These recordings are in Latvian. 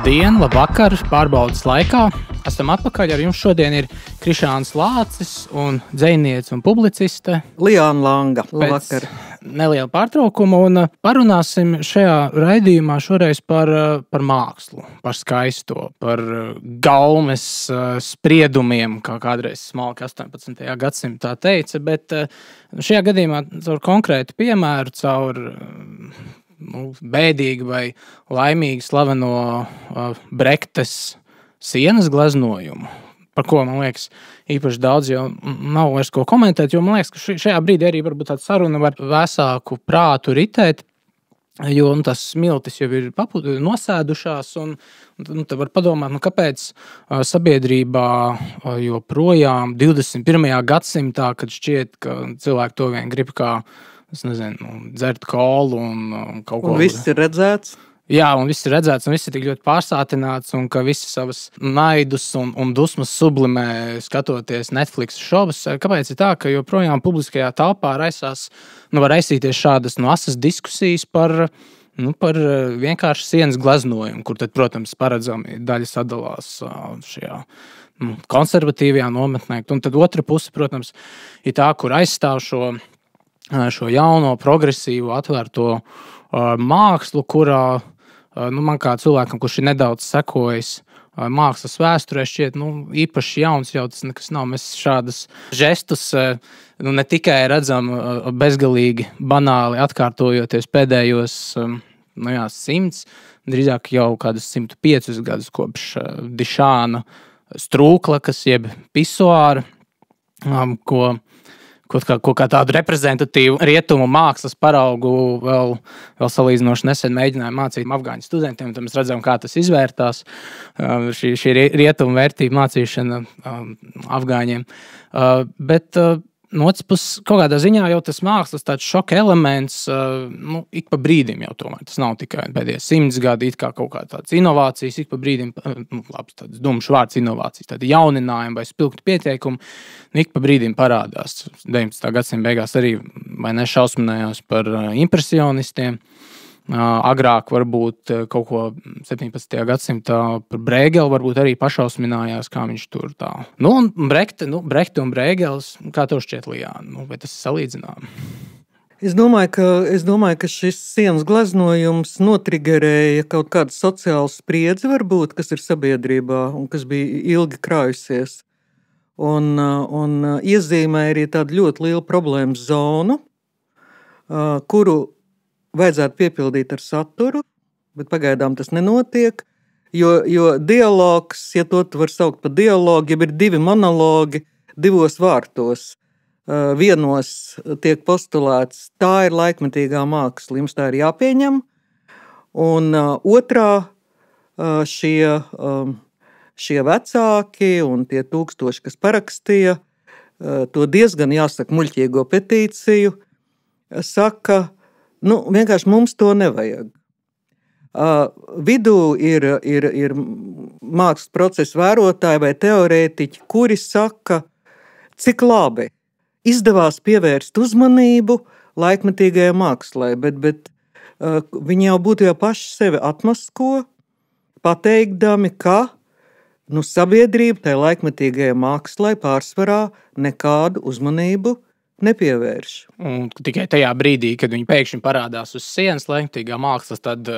Labdien, labvakar, pārbaudas laikā. Esam atpakaļ, ar jums šodien ir Krišāns Lācis un dzejniece un publiciste Liāna Langa. Labvakar. Neliela pārtraukuma un parunāsim šajā raidījumā šoreiz par mākslu, par skaisto, par gaumes spriedumiem, kā kādreiz smalki 18. gadsimtā teica, bet šajā gadījumā caur konkrētu piemēru, caur bēdīgi vai laimīgi slaveno Brektes sienas gleznojumu, par ko, man liekas, īpaši daudz jau nav vairs ko komentēt, jo man liekas, ka šajā brīdī arī varbūt tāda saruna var vēsāku prātu ritēt, jo tas smiltis jau ir nosēdušās, un tad var padomāt, kāpēc sabiedrībā joprojām 21. gadsimtā, kad šķiet, ka cilvēki to vien grib kā dzert kolu un kaut ko. Un viss ir redzēts. Jā, un viss ir redzēts, un viss ir tik ļoti pārsātināts, un ka visi savas naidus un dusmas sublimē skatoties Netflix šovus. Kāpēc ir tā, ka joprojām publiskajā telpā var raisīties šādas asas diskusijas par vienkārši sienas gleznojumu, kur tad, protams, paredzami daļa sadalās šajā konservatīvajā nometnē. Un tad otra puse, protams, ir tā, kur aizstāv šo jauno, progresīvu, atvērto mākslu, kurā man kā cilvēkam, kurš ir nedaudz sekojis mākslas vēsturē, šķiet, īpaši jauns jau tas nekas nav. Mēs šādas žestus ne tikai redzam bezgalīgi banāli atkārtojoties pēdējos 100, drīzāk jau kādus 105 gadus kopš Dišāna strūklakas jeb pisuāra, ko kā tādu reprezentatīvu rietumu mākslas paraugu vēl salīdzinoši nesen mēģināja mācīt afgāņu studentiem, un tad mēs redzam, kā tas izvērtās, šī rietumu vērtība mācīšana afgāņiem. Bet no otras puses, kaut kādā ziņā jau tas mākslas tāds šoka elements, ik pa brīdim jau tomēr. Tas nav tikai pēdējie 100 gadi, it kā kaut kā tādas inovācijas, ik pa brīdim, tāds dumšs vārds inovācijas, tādi jauninājumi vai spilgti pieteikumi, ik pa brīdim parādās. 19. gadsimta beigās arī vai nešausminājās par impresionistiem. Agrāk varbūt kaut ko 17. gadsimtā par Brēgeli varbūt arī pašausminājās, kā viņš tur tā. Un Brekte un Brēgelis, kā tev šķiet, Liāna? Vai tas ir salīdzinām? Es domāju, ka šis sienas gleznojums notrigerēja kaut kādu sociālu spriedzi varbūt, kas ir sabiedrībā un kas bija ilgi krājusies. Un iezīmē arī tādu ļoti lielu problēmu zonu, kuru vajadzētu piepildīt ar saturu, bet pagaidām tas nenotiek, jo dialogs, ja to var saukt par dialogu, ja ir divi monologi divos vārtos. Vienos tiek postulēts, tā ir laikmetīgā māksla, jums tā ir jāpieņem, un otrā šie vecāki un tie tūkstoši, kas parakstīja to diezgan, jāsaka, muļķīgo petīciju, saka, vienkārši mums to nevajag. Vidū ir mākslas procesa vērotāji vai teorētiķi, kuri saka, cik labi izdevās pievērst uzmanību laikmetīgajai mākslai, bet viņi jau būtu jau paši sevi atmasko, pateikdami, ka sabiedrība tai laikmetīgajai mākslai pārsvarā nekādu uzmanību nepievērš. Un tikai tajā brīdī, kad viņi pēkšņi parādās uz sienas laikmetīgā mākslas, tad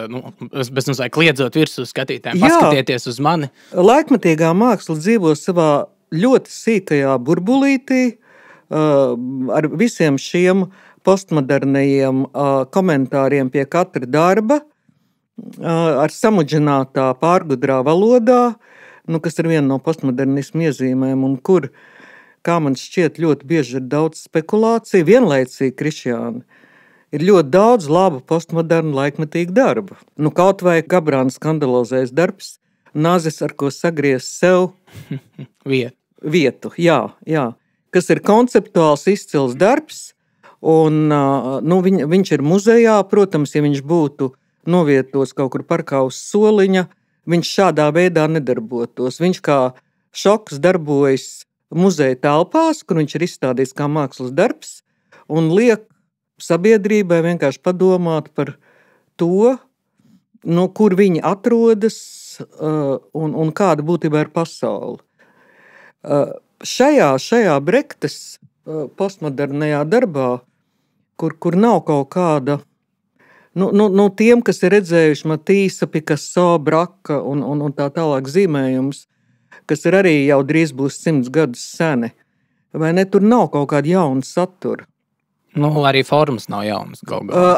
kliedzot virsū skatītājiem, paskatieties uz mani. Laikmetīgā māksla dzīvo savā ļoti sīkajā burbulītī ar visiem šiem postmodernajiem komentāriem pie katra darba, ar samudžinātā pārgudrā valodā, kas ir viena no postmodernismu iezīmēm un kur, kā man šķiet, ļoti bieži ir daudz spekulāciju, vienlaicīgi, Krišjāni, ir ļoti daudz labu postmodernu laikmetīgu darbu. Kaut vai Gabrāna skandalozais darbs, nazis, ar ko sagriez sev vietu. Jā, kas ir konceptuāls izcils darbs, un viņš ir muzejā, protams, ja viņš būtu novietos kaut kur parkā uz soliņa, viņš šādā veidā nedarbotos. Viņš kā šoks darbojas muzeja telpās, kur viņš ir izstādījis kā mākslas darbs, un liek sabiedrībai vienkārši padomāt par to, kur viņi atrodas un kāda būtībā ir pasaule. Šajā Brektes postmodernajā darbā, kur nav kaut kāda, tiem, kas ir redzējuši Matīsa, Picasso, Braka un tā tālāk zīmējums, kas ir arī jau drīz būs 100 gadus seni, vai ne, tur nav kaut kāda jauna satura. Arī formas nav jaunas.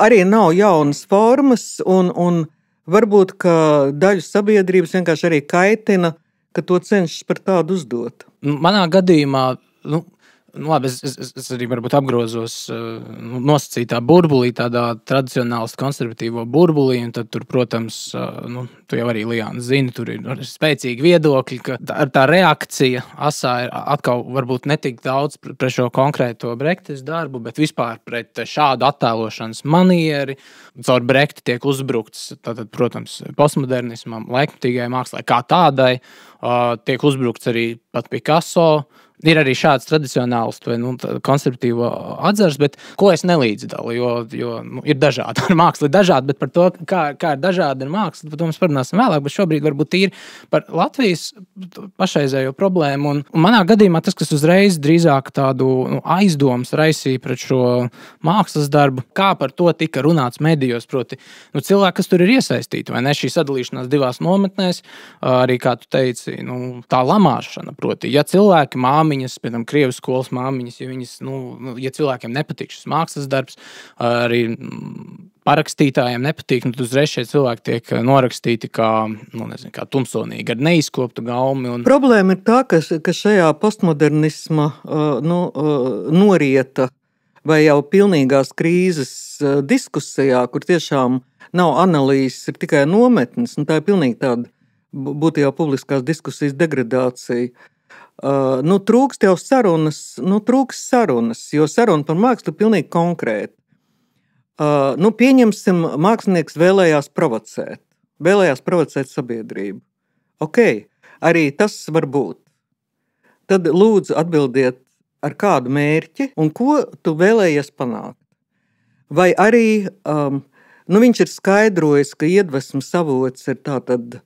Arī nav jaunas formas, un varbūt, ka daļu sabiedrības vienkārši arī kaitina, ka to cenšas par tādu uzdot. Manā gadījumā, labi, es arī varbūt apgrozos nosacītā burbulī, tādā tradicionālistu konservatīvo burbulī, un tad tur, protams, tu jau arī, Lijāna, zini, tur ir spēcīgi viedokļi, ka tā reakcija asā ir atkal varbūt netik daudz pret šo konkrēto Brektes darbu, bet vispār pret šādu attēlošanas manieri. Caur Brekti tiek uzbrukts, tātad, protams, postmodernismam, laikmatīgai mākslai kā tādai, tiek uzbrukts arī pat Picasso. Ir arī šāds tradicionāls vai konservatīvo atzars, bet ko es nelīdzdalu, jo ir dažādi. Ar mākslu ir dažādi, bet par to, kā ir dažādi ar mākslu, par to mēs parunāsim vēlāk, bet šobrīd varbūt ir par Latvijas pašreizējo problēmu. Un manā gadījumā tas, kas uzreiz drīzāk tādu aizdomas raisīja pret šo mākslas darbu, kā par to tika runāts medijos, proti, cilvēki, kas tur ir iesaistīti, vai ne, šī sadalīšanās divās nometnēs, arī, kā tu teici, tā lamāšana, proti, ja cilvēki māmiņas, piemēram, Krievijas skolas māmiņas, ja viņas, ja cilvēkiem nepatīk šis mākslas darbs, arī parakstītājiem nepatīk, tad uzreiz šie cilvēki tiek norakstīti kā tumsonīgi ar neizkoptu gaumi. Problēma ir tā, ka šajā postmodernisma norieta vai jau pilnīgās krīzes diskusijā, kur tiešām nav analīzes, ir tikai nometnes, tā ir pilnīgi tāda būtu jau publiskās diskusijas degradācija. Trūkst jau sarunas, jo saruna par mākslu ir pilnīgi konkrēta. Pieņemsim, mākslinieks vēlējās provocēt sabiedrību. Ok, arī tas var būt. Tad lūdzu atbildiet, ar kādu mērķi un ko tu vēlējies panākt. Vai arī viņš ir skaidrojis, ka iedvesmas avots ir tātad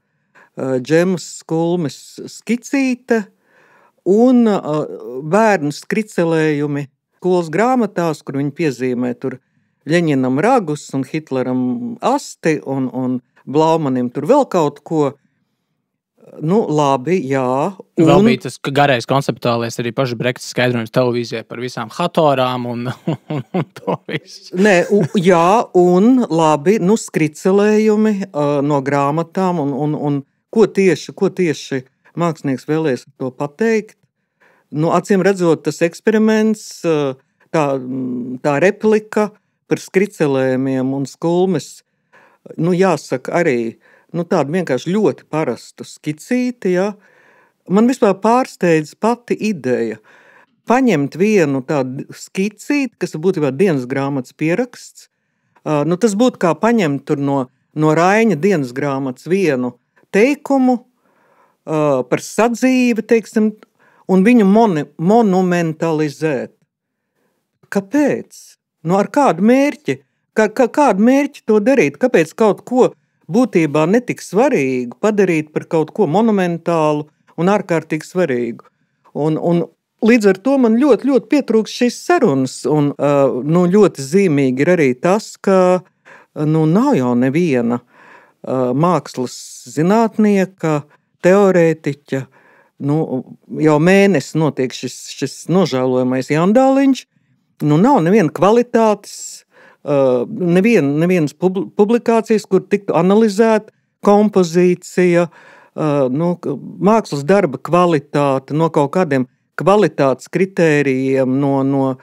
Džemas Skulmes skicīte un bērnu skricelējumi skolas grāmatās, kur viņi piezīmē tur Ļeņinam ragus un Hitleram asti un Blaumanim tur vēl kaut ko. Labi, jā. Vēl bija tas garais konceptuālais arī paša Brektes skaidrojums televīzijai par visām hatorām un to visu. Jā, un labi, skricelējumi no grāmatām un ko tieši mākslinieks vēlēs to pateikt. Acīm redzot, tas eksperiments, tā replika par skricelējumiem un Skulmes, jāsaka arī, tādu vienkārši ļoti parastu skicīti, ja. Man vispār pārsteidz pati ideja paņemt vienu tādu skicīti, kas būtībā dienas grāmatas pieraksts. Tas būtu kā paņemt tur no Raiņa dienas grāmatas vienu teikumu par sadzīvi, teiksim, un viņu monumentalizēt. Kāpēc? Ar kādu mērķi? Kādu mērķi to darīt? Kāpēc kaut ko būtībā netik svarīgu padarīt par kaut ko monumentālu un ārkārtīgi svarīgu? Un līdz ar to man ļoti, ļoti pietrūkst šīs sarunas. Un ļoti zīmīgi ir arī tas, ka nav jau neviena mākslas zinātnieka, teorētiķa. Jau mēnesi notiek šis nožēlojamais jandāliņš. Nav neviena kvalitātes, nevienas publikācijas, kur tiktu analizēta kompozīcija, mākslas darba kvalitāte, no kaut kādiem kvalitātes kritērijiem, no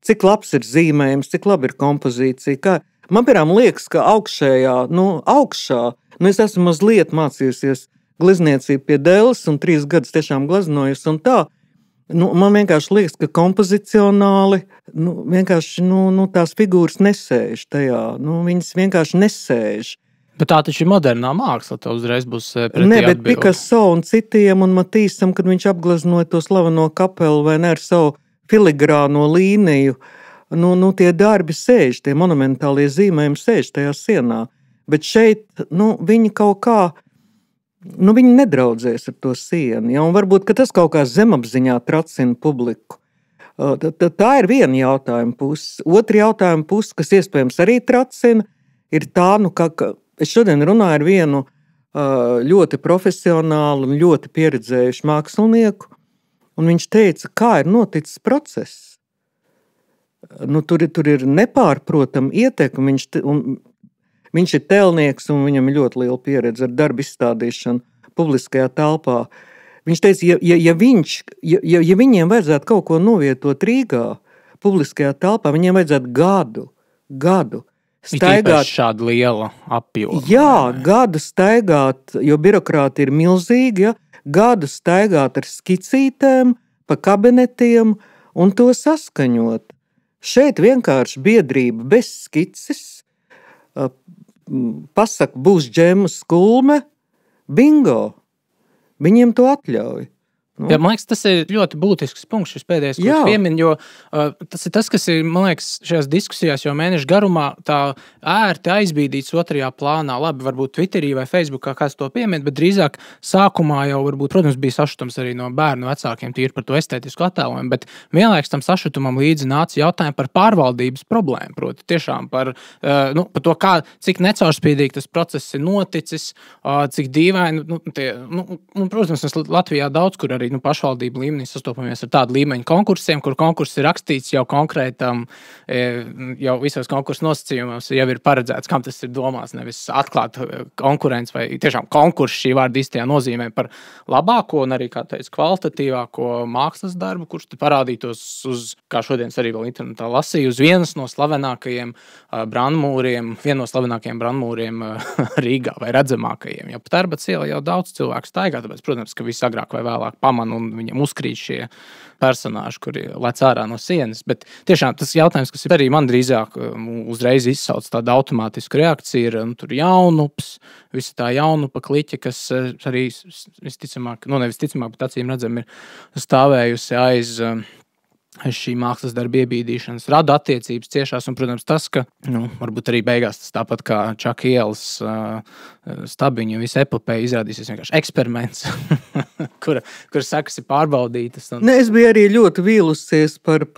cik labs ir zīmējums, cik labi ir kompozīcija. Man piemēram liekas, ka augšā, es esmu mazliet mācījusies glezniecību pie Dēles un 3 gadus tiešām gleznojusi un tā. Man vienkārši liekas, ka kompozicionāli vienkārši tās figūras nesēž tajā. Viņas vienkārši nesēž. Bet tā taču ir modernā māksla, tev uzreiz būs pretī atbildi. Bet atbildi. Picasso un citiem un Matīsam, kad viņš apgleznoja to slaveno kapelu vai ne ar savu filigrāno līniju, tie darbi sēž, tie monumentālie zīmējumi sēž tajā sienā. bet šeit, viņi kaut kā, viņi nedraudzēs ar to sienu, ja, un varbūt, ka tas kaut kā zemapziņā tracina publiku. Tā ir viena jautājuma puse. Otra jautājuma puse, kas iespējams arī tracina, ir tā, ka es šodien runāju ar vienu ļoti profesionālu un ļoti pieredzējušu mākslinieku, un viņš teica, kā ir noticis process. Tur ir nepārprotama ietekme, viņš ir tēlnieks un viņam ir ļoti liela pieredze ar darbu izstādīšanu publiskajā telpā. Viņš teica, ja viņiem vajadzētu kaut ko novietot Rīgā, publiskajā telpā, viņiem vajadzētu gadu staigāt. Šāda liela apjoma. Jā, gadu staigāt, jo birokrāti ir milzīgi, ja? Gadu staigāt ar skicītēm, pa kabinetiem un to saskaņot. Šeit vienkārši biedrība bez skices, pasaka, būs džemas skulme, bingo. Viņiem to atļauj. Jā, man liekas, tas ir ļoti būtisks punkts, šis pēdējais, ko piemin, jo tas ir tas, kas ir, man liekas, šajās diskusijās jau mēnešu garumā tā ērti aizbīdīts otrajā plānā. Labi, varbūt Twitterī vai Facebookā kāds to piemin, bet drīzāk sākumā jau varbūt, protams, bija sašutums arī no bērnu vecākiem tīri par to estētisku attēlojumu, bet vienlaiks tam sašutumam līdzi nāca jautājumi par pārvaldības problēmu, proti tiešām par to, cik necaurspīdīgi tas process ir noticis, cik dīvaini, protams, mēs Latvijā daudz, kur arī pašvaldību līmenī sastopamies ar tādu līmeņu konkursiem, kur konkurss ir rakstīts jau konkrētam, jau visos konkursu nosacījumos jau ir paredzēts, kam tas ir domāts, nevis atklāt konkurence vai tiešām konkurss šī vārda īstajā nozīmē par labāko un arī, kā teicu, kvalitatīvāko mākslas darbu, kurš parādītos uz, kā šodienas arī vēl internetā lasīju, uz vienas no slavenākajiem brandmūriem, vienu no slavenākajiem brandmūriem Rīgā vai redzamākajiem. Jo pa Tērbats ielu jau daudz cilvēku staigā, tāpēc, protams, ka viss agrāk vai vēlāk un viņam uzkrīt šie personāži, kuri lec ārā no sienas. Bet tiešām tas jautājums, kas arī man drīzāk uzreiz izsauc tādu automātisku reakciju, ir tur jaunups, visa tā jaunupa kliķa, kas arī visticamāk, nevis ticamāk, bet acīm redzam, ir stāvējusi aiz šī mākslas darba iebīdīšanas, rada attiecības ciešās, un, protams, tas, ka, varbūt arī beigās tas tāpat kā Čaka ielas stabiņu, visa epopeja izrādīsies vienkārši eksperiments, kura sekas ir pārbaudītas. Es biju arī ļoti vīlusies par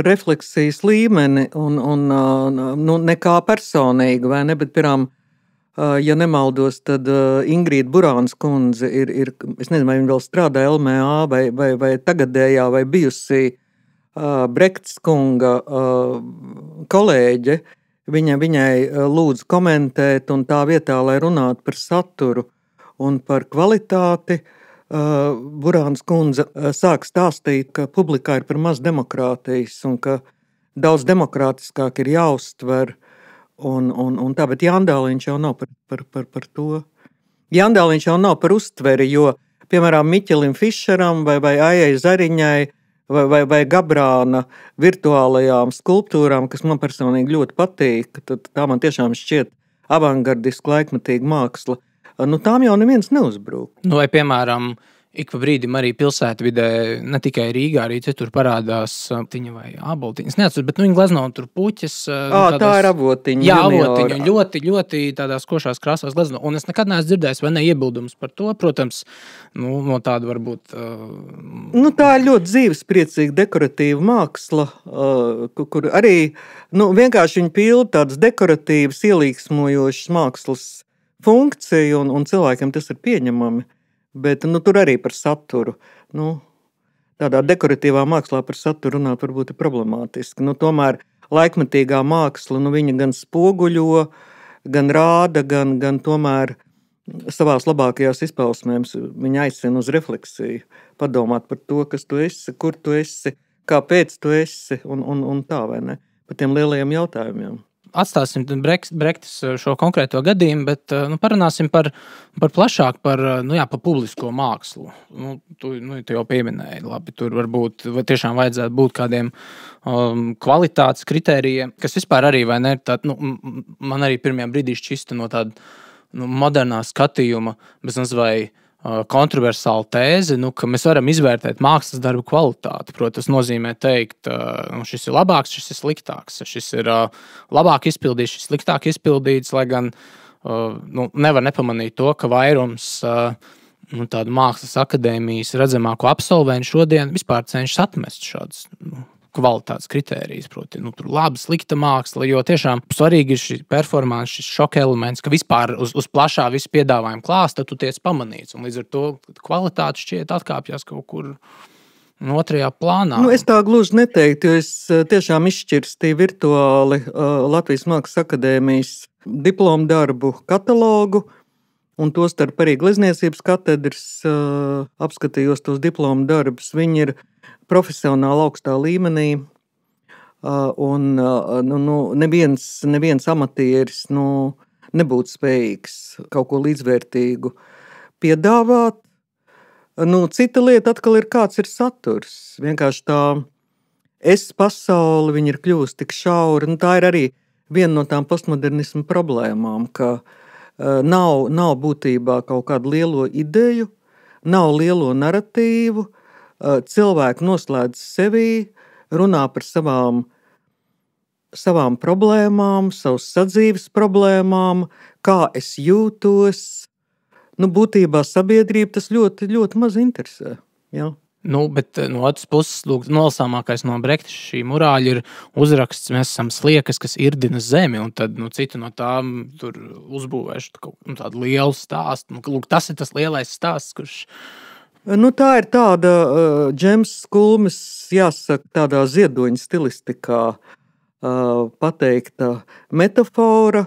refleksijas līmeni, un nekā personīgi, vai ne, bet pirām, ja nemaldos, tad Ingrīda Burāns kundze ir, es nezinu, vai viņa vēl strādā LMA, vai tagadējā, vai bijusī Brekts kunga kolēģe, viņai lūdzu komentēt un tā vietā, lai runātu par saturu un par kvalitāti, Burāns kundze sāk stāstīt, ka publikā ir par maz demokrātijas un ka daudz demokrātiskāk ir jāuztver un tā, bet Jandāliņš jau nav par to. Jandāliņš jau nav par uztveri, jo, piemēram, Miķelim Fišeram vai Aijai Zariņai vai Gabrāna virtuālajām skulptūrām, kas man personīgi ļoti patīk, tad tā man tiešām šķiet avangardiska laikmatīga māksla. Tām jau neviens neuzbrūk. Vai, piemēram, ik pa brīdim arī pilsētvidē, ne tikai Rīgā, arī citur parādās tiņa vai āboltiņas. Neatceros, bet viņi glezno tur puķes. Tā ir avotiņa. Jā, avotiņa. Ļoti, ļoti tādās košās krāsās glezno. Un es nekad neesmu dzirdējis vai ne iebildumus par to. Protams, no tāda varbūt... Tā ir ļoti dzīvespriecīga dekoratīva māksla, kur arī vienkārši viņi pilda tādas dekoratīvas, ielīgsmojošas mākslas funkciju, un cilvēkiem tas ir pieņemami. Bet tur arī par saturu. Tādā dekoratīvā mākslā par saturu runāt varbūt ir problemātiski. Tomēr laikmatīgā māksla, viņa gan spoguļo, gan rāda, gan tomēr savās labākajās izpausmēs viņa aicina uz refleksiju. Padomāt par to, kas tu esi, kur tu esi, kāpēc tu esi un tā, vai ne? Par tiem lielajiem jautājumiem. Atstāsim Brektas šo konkrēto gadījumu, bet parunāsim par plašāk par publisko mākslu. Tu jau pieminēji, labi, tur varbūt tiešām vajadzētu būt kādiem kvalitātes kritērijiem, kas vispār arī, vai ne, man arī pirmajā brīdī šķista no tāda modernā skatījuma, bez vai kontroversāla tēze, ka mēs varam izvērtēt mākslas darbu kvalitāti. Protams, tas nozīmē teikt, šis ir labāks, šis ir sliktāks, šis ir labāk izpildīts, šis sliktāk izpildīts, lai gan nevar nepamanīt to, ka vairums tādu mākslas akadēmijas redzamāko absolventu šodien vispār cenšas atmest šādas kvalitātes kritērijas, proti, tur laba, slikta māksla, jo tiešām svarīgi ir šis performance, šis šoka elements, ka vispār uz plašā visu piedāvājumu klāsta tu tiec pamanīts, un līdz ar to kvalitāte šķiet atkāpjas kaut kur otrajā plānā. Es tā gluži neteiktu, jo es tiešām izšķirstīju virtuāli Latvijas Mākslas akadēmijas diplomu darbu katalogu, un tostarp arī glezniecības katedras apskatījos tos diplomu darbus. Viņi ir profesionāli augstā līmenī, un neviens amatieris nebūtu spējīgs kaut ko līdzvērtīgu piedāvāt. Cita lieta atkal ir, kāds ir saturs. Vienkārši tā pasaule, viņa ir kļuvusi tik šaura. Tā ir arī viena no tām postmodernismu problēmām, ka nav būtībā kaut kādu lielo ideju, nav lielo naratīvu, cilvēki noslēdz sevī, runā par savām problēmām, savas sadzīves problēmām, kā es jūtos. Būtībā sabiedrība tas ļoti, ļoti maz interesē. Ja? Bet no otras puses, nolasāmākais no Brehta šī murāļa ir uzraksts, mēs esam sliekas, kas irdina zemi, un tad citi no tām tur uzbūvēšu tādu lielu stāstu. Tas ir tas lielais stāsts, kurš... Tā ir tāda Džems Skulmes, jāsaka, tādā ziedoņa stilistikā pateikta metafora.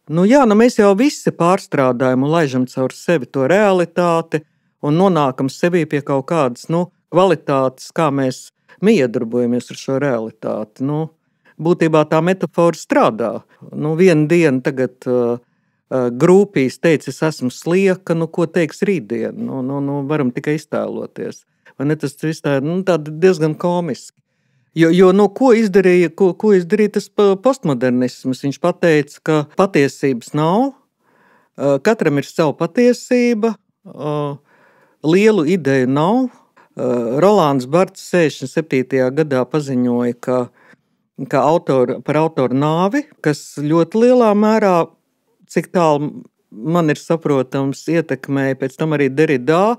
Mēs jau visi pārstrādājam un laižam caur sevi to realitāti un nonākam sevī pie kaut kādas kvalitātes, kā mēs iedarbojamies ar šo realitāti. Būtībā tā metafora strādā. Vienu dienu tagad Grūpīs teica, es esmu slieka, ko teiks rītdien. Varam tikai iztēloties. Vai ne, tas viss tā ir diezgan komiski. Jo ko izdarīja tas postmodernisms? Viņš pateica, ka patiesības nav, katram ir sava patiesība, lielu ideju nav. Rolands Barts 67. gadā paziņoja, ka par autoru nāvi, kas ļoti lielā mērā, cik tālu man ir saprotams, ietekmēja pēc tam arī Derrida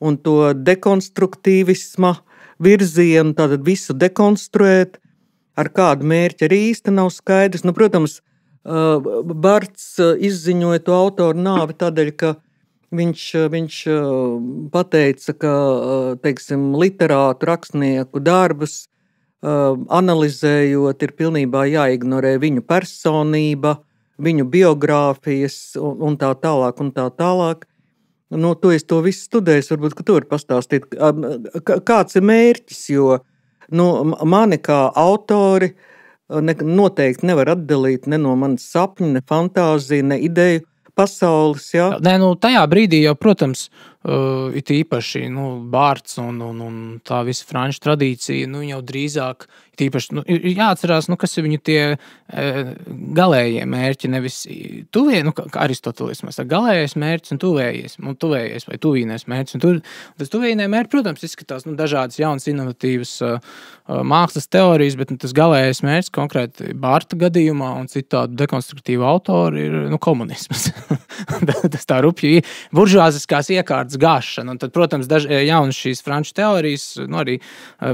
un to dekonstruktīvisma virzienu, tātad visu dekonstruēt, ar kādu mērķi arī īsti nav skaidrs. Protams, Barts izziņoja to autoru nāvi tādēļ, ka viņš pateica, ka, teiksim, literātu rakstnieku darbus analizējot ir pilnībā jāignorē viņu personība, viņu biogrāfijas un tā tālāk un tā tālāk. Tu esi to visu studējis, varbūt, ka tu vari pastāstīt, kāds ir mērķis, jo mani kā autori noteikti nevar atdalīt ne no manas sapņu, ne fantāziju, ne ideju pasaules. Ja? Tajā brīdī jau, protams, it īpaši Bārts un tā visa franču tradīcija, jau drīzāk tīpaši, ir jāatcerās, kas ir viņu tie galējie mērķi, nevis tuvie, kā Aristotelis, mēs saka, galējais mērķis un tuvējies vai tuvīnais mērķis. Un tas tuvīnē mērķi, protams, izskatās dažādas jaunas, inovatīvas mākslas teorijas, bet tas galējais mērķis konkrēti Bārta gadījumā un citādu dekonstruktīvu autoru ir komunisms. Tas tā rupji buržuāziskās iekārtas gāšana. Un tad, protams, jaunas šīs franču teorijas, arī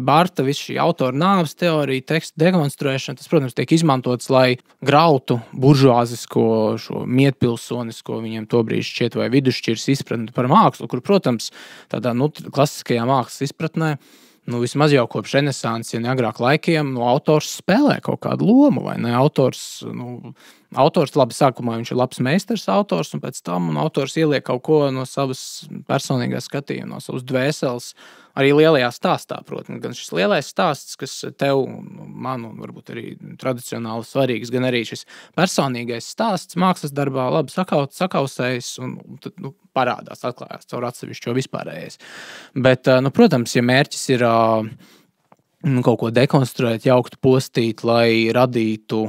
Bārta, viss šī autora nāves teorija, tekstu dekonstruēšana, tas, protams, tiek izmantots, lai grautu buržuāzisko, šo mietpilsonisko, viņiem tobrīd šķiet vai vidusšķiras izpratni par mākslu, kur, protams, tādā klasiskajā mākslas izpratnē, vismaz jau kopš renesanses, ja ne agrāk laikiem, autors spēlē kaut kādu lomu, vai ne? Autors, labi, sākumā viņš ir labs meistars autors, un pēc tam autors ieliek kaut ko no savas personīgās skatījuma, no savas dvēseles, arī lielajā stāstā, protams, gan šis lielais stāsts, kas tev, man un varbūt arī tradicionāli svarīgs, gan arī šis personīgais stāsts mākslas darbā labi sakausējis un parādās, atklājās caur atsevišķo vispārējais. Bet, protams, ja mērķis ir kaut ko dekonstruēt, jaukt, postīt, lai radītu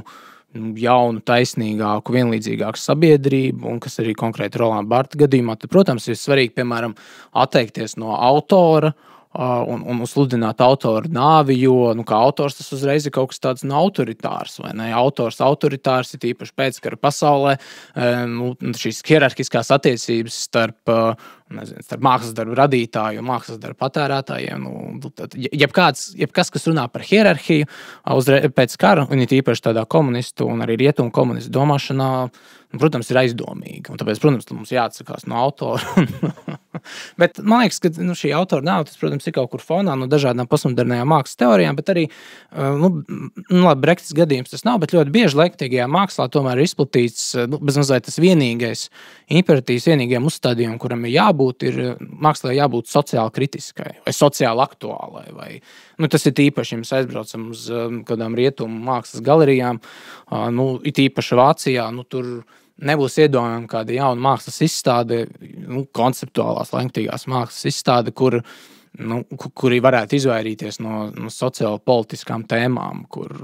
jaunu, taisnīgāku, vienlīdzīgāku sabiedrību, un kas arī konkrēti Rolanda Barta gadījumā, tad, protams, ir svarīgi, piemēram, atteikties no autora un sludināt autoru nāvi, jo kā autors tas uzreiz ir kaut kas tāds autoritārs, vai ne? Autoritārs ir īpaši pēckara pasaulē, šīs hierarhiskās attiecības starp mākslas darbu radītāju un mākslas darbu patērētājiem. Jebkas, kas runā par hierarhiju pēc kara, un ir īpaši tādā komunistu un arī rietumu komunistu domāšanā, protams, ir aizdomīgi. Un tāpēc, protams, mums jāatsakās no autora. Bet man liekas, ka šī autora nav, tas, protams, ir kaut kur fonā no dažādām postmodernajām mākslas teorijām, bet arī, Brehtas gadījums tas nav, bet ļoti bieži laikmatīgajā mākslā tomēr ir izplatīts, bezmazliet tas vienīgais imperatīvs, vienīgajam uzstādījumam, kuram ir jābūt, mākslā jābūt sociāli kritiskai vai sociāli aktuālai. Vai, tas ir īpaši, ja mēs aizbraucam uz kādām rietumu mākslas galerijām, it īpaši Vācijā, tur nebūs iedomājama kāda jauna mākslas izstāde, konceptuālās, laikmatīgās mākslas izstāde, kuri varētu izvairīties no sociālo-politiskām tēmām, kur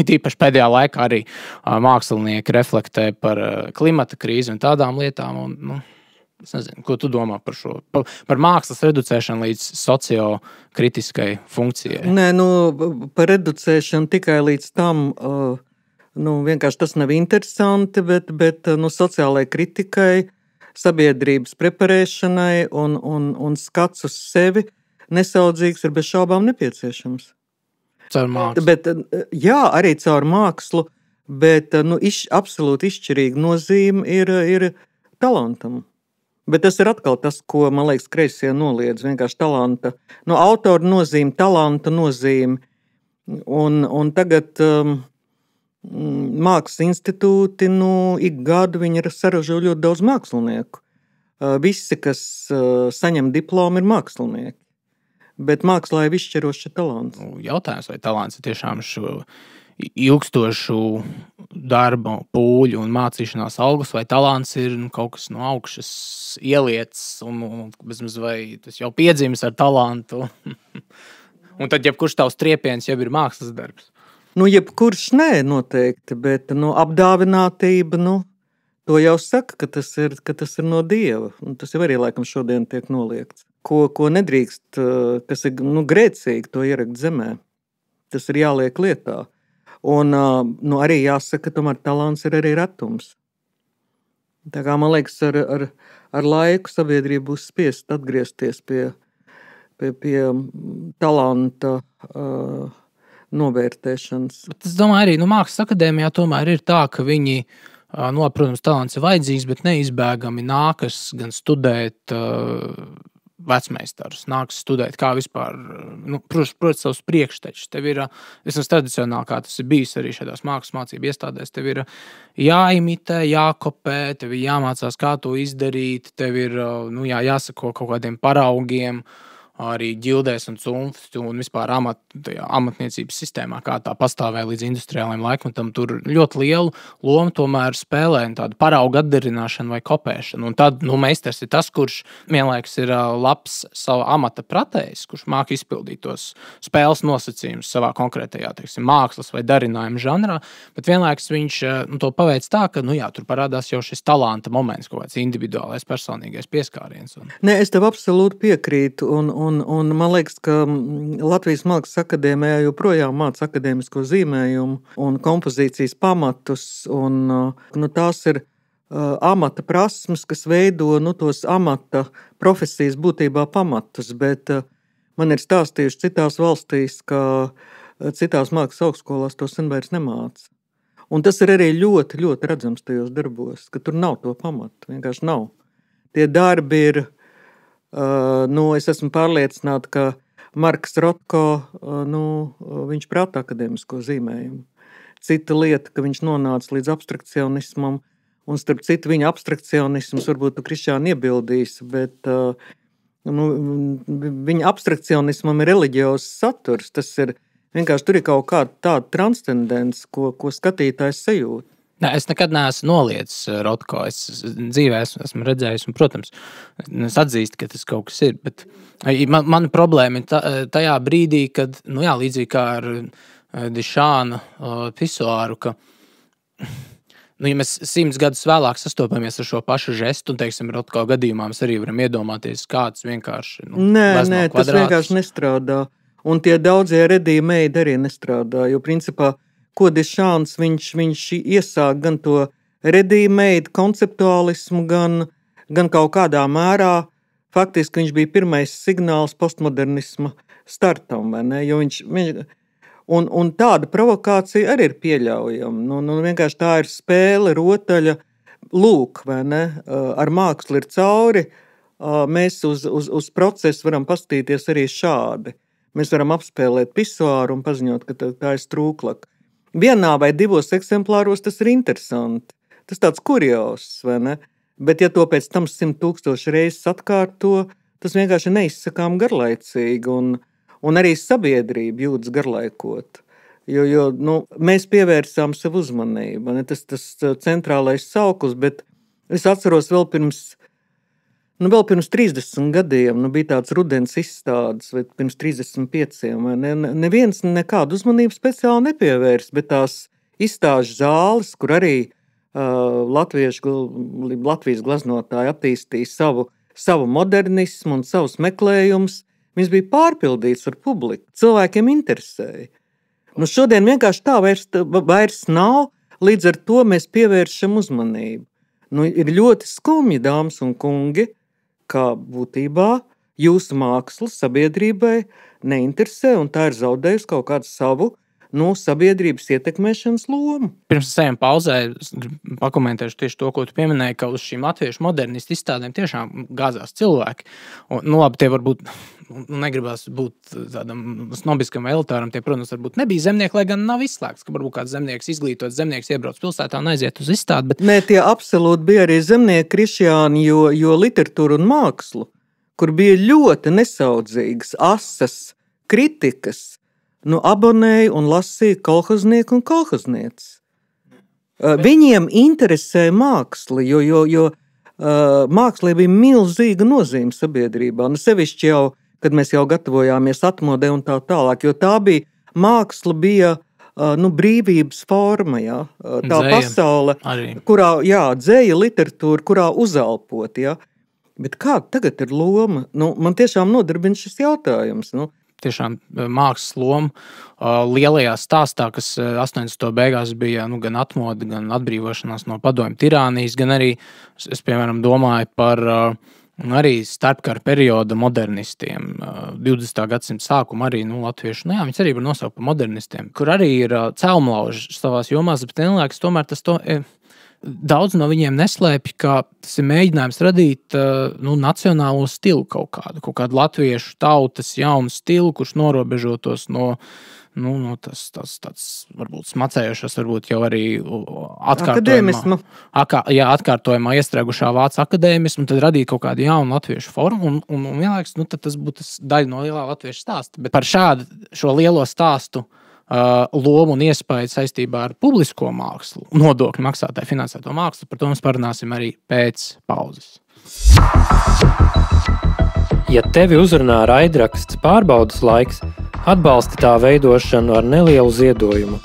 tīpaši pēdējā laikā arī mākslinieki reflektē par klimata krīzi un tādām lietām. Es nezinu, ko tu domā par šo, par mākslas reducēšanu līdz sociokritiskai funkcijai? Nē, par reducēšanu tikai līdz tam, vienkārši tas nav interesanti, bet sociālai kritikai, sabiedrības preparēšanai un skats uz sevi nesaudzīgs ir bez šaubām nepieciešams. Caur mākslu. Bet, jā, arī caur mākslu, bet absolūti izšķirīga nozīme ir talantam. Bet tas ir atkal tas, ko, man liekas, kreisie noliedz, vienkārši talanta, autora nozīme, talanta nozīme. Un tagad mākslas institūti, ik gadu viņi ir saražo ļoti daudz mākslinieku. Visi, kas saņem diplomu, ir mākslinieki. Bet mākslā ir izšķirošs talants. Jautājums, vai talants ir tiešām šo ilgstošu darba, pūļu un mācīšanās augurs, vai talants ir kaut kas no augšas ielietas, un vai tas jau piedzimis ar talantu. Un tad jebkurš tavs triepiens jau ir mākslas darbs. Jebkurš nē, noteikti, bet apdāvinātība, to jau saka, ka tas ir no Dieva. Un tas jau arī laikam šodien tiek noliegts. Ko nedrīkst, kas ir grēcīgi, to ierakt zemē. Tas ir jāliek lietā. Un arī jāsaka, ka tomēr talants ir arī retums. Tā kā man liekas, ar laiku sabiedrība būs spiest atgriezties pie talanta novērtēšanas. Bet es domāju, arī mākslas akadēmijā tomēr ir tā, ka viņi, protams, talants ir vajadzīgs, bet neizbēgami nākas gan studēt vecmeistarus, nākas studēt, kā vispār, protams, savus priekštečus. Tev ir, vismaz tradicionāli, kā tas ir bijis arī šādās mākslas mācību iestādēs, tev ir jāimitē, jākopē, tev ir jāmācās, kā to izdarīt, tev ir jāsako kaut kādiem paraugiem, arī ģildēs un cunfti un vispār amatniecības sistēmā, kā tā pastāvēja līdz industriālajiem laikmetam, tur ļoti lielu lomu tomēr spēlē tādu paraugu atdarināšanu vai kopēšanu. Un tad, meistars ir tas, kurš vienlaikus ir labs sava amata pratējs, kurš māk izpildīt tos spēles nosacījumus savā konkrētajā, mākslas vai darinājuma žanrā, bet vienlaikus viņš to paveic tā, ka, tur parādās jau šis talanta moments, kaut kāds individuālais, personīgais pieskāriens. Nē, es tev absolūti piekrītu, un man liekas, ka Latvijas Mākslas akadēmijā joprojām māca akadēmisko zīmējumu un kompozīcijas pamatus, un tās ir amata prasmes, kas veido tos amata profesijas būtībā pamatus, bet man ir stāstījuši citās valstīs, ka citās mākslas augstskolās to sen vairs nemāca. Un tas ir arī ļoti, ļoti redzams tajos darbos, ka tur nav to pamatu, vienkārši nav. Tie darbi ir, es esmu pārliecināta, ka Marks Rotko, viņš prātā akadēmisko zīmējumu. Cita lieta, ka viņš nonāca līdz abstrakcionismam, un starp citu viņa abstrakcionisms, varbūt tu, Krišjāni, iebildīs, bet viņa abstrakcionismam ir reliģiozs saturs. Tas ir vienkārši, tur ir kaut kāda tāda transcendence, ko skatītājs sajūt. Nē, es nekad neesmu noliedzis Rotko. Es dzīvē esmu redzējis, un, protams, es atzīstu, ka tas kaut kas ir. Bet mana problēma ir tajā brīdī, kad, līdzīgi kā ar Dišāna pisuāru, ka Nu, ja mēs 100 gadus vēlāk sastopamies ar šo pašu žestu, un, teiksim, Rotko gadījumā mēs arī varam iedomāties, kāds vienkārši Nē, tas vienkārši nestrādā. Un tie daudzie ready-made arī nestrādā, jo principā Kodešāns viņš iesāk gan to ready-made konceptuālismu, gan kaut kādā mērā. Faktiski viņš bija pirmais signāls postmodernisma startam, vai ne? Jo un tāda provokācija arī ir pieļaujama. Nu, vienkārši tā ir spēle, rotaļa, lūk, vai ne? Ar mākslu ir cauri. Mēs uz procesu varam pastīties arī šādi. Mēs varam apspēlēt pisuāru un paziņot, ka tā ir strūklaka. Vienā vai divos eksemplāros tas ir interesanti. Tas tāds kurios, vai ne? Bet ja to pēc tam 100,000 reizes atkārto, tas vienkārši neizsakām garlaicīgi un arī sabiedrība jūtas garlaikot. Jo mēs pievērsām savu uzmanību. Ne? Tas centrālais sauklis, bet es atceros vēl pirms 30 gadiem, bija tāds rudens izstādes, vai pirms 35. Neviens nekādu uzmanību speciāli nepievērs, bet tās izstāžu zāles, kur arī Latvijas gleznotāji attīstīja savu modernismu un savus meklējumus, viņas bija pārpildīts ar publiku. Cilvēkiem interesēja. Šodien vienkārši tā vairs nav, līdz ar to mēs pievēršam uzmanību. Ir ļoti skumji, dāmas un kungi, kā būtībā jūsu māksla sabiedrībai neinteresē, un tā ir zaudējusi kaut kādu savu sabiedrības ietekmēšanas lomu. Pirms ejam pauzē, pakomentēšu tieši to, ko tu pieminēji, ka uz šīm latviešu modernistu izstādēm tiešām gāzās cilvēki. Labi, tie varbūt negribās būt tādam snobiskam vai elitāram, tie, protams, varbūt nebija zemnieki, lai gan nav izslēgts, ka varbūt kāds zemnieks izglītots zemnieks iebrauc pilsētā un aiziet uz izstādi. Bet... Nē, tie absolūti bija arī zemnieki krišjāni, jo literatūra un mākslu, kur bija ļoti nesaudzīgas, asas kritikas, abonēja un lasīja kolhoznieku un kolhoznieces. Viņiem interesē māksla, jo mākslai bija milzīga nozīme sabiedrībā. Sevišķi jau, kad mēs jau gatavojāmies atmodē un tā tālāk, jo tā bija, māksla bija brīvības forma, jā. Tā Dzeja pasaule, arī. Kurā, dzeja, literatūra, kurā uzelpot, jā. Bet kāda tagad ir loma? Man tiešām nodarbina šis jautājums, Tiešām mākslas loma lielajā stāstā, kas 80. beigās bija gan atmoda, gan atbrīvošanās no padomju tirānijas, gan arī, es piemēram domāju par arī starpkara perioda modernistiem. 20. gadsimta sākuma arī latviešu, viņas arī var nosaukt par modernistiem, kur arī ir celmlauži savās jomās, bet vienlaikus tomēr tas daudz no viņiem neslēpj, ka tas ir mēģinājums radīt nacionālo stilu kaut kādu latviešu tautas jaunu stilu, kurš norobežotos no tāds varbūt smacējošas, varbūt jau arī atkārtojumā iestrēgušā vācu akadēmismu, tad radīt kaut kādu jaunu latviešu formu, un vienlaikus, tad tas būtu daļa no lielā latviešu stāsta. Bet par šo lielo stāstu lomu un iespēju saistībā ar publisko mākslu, nodokļu maksātāju finansēto mākslu, par to mēs parunāsim arī pēc pauzes. Ja tevi uzrunā raidraksts Pārbaudes laiks, atbalsti tā veidošanu ar nelielu ziedojumu.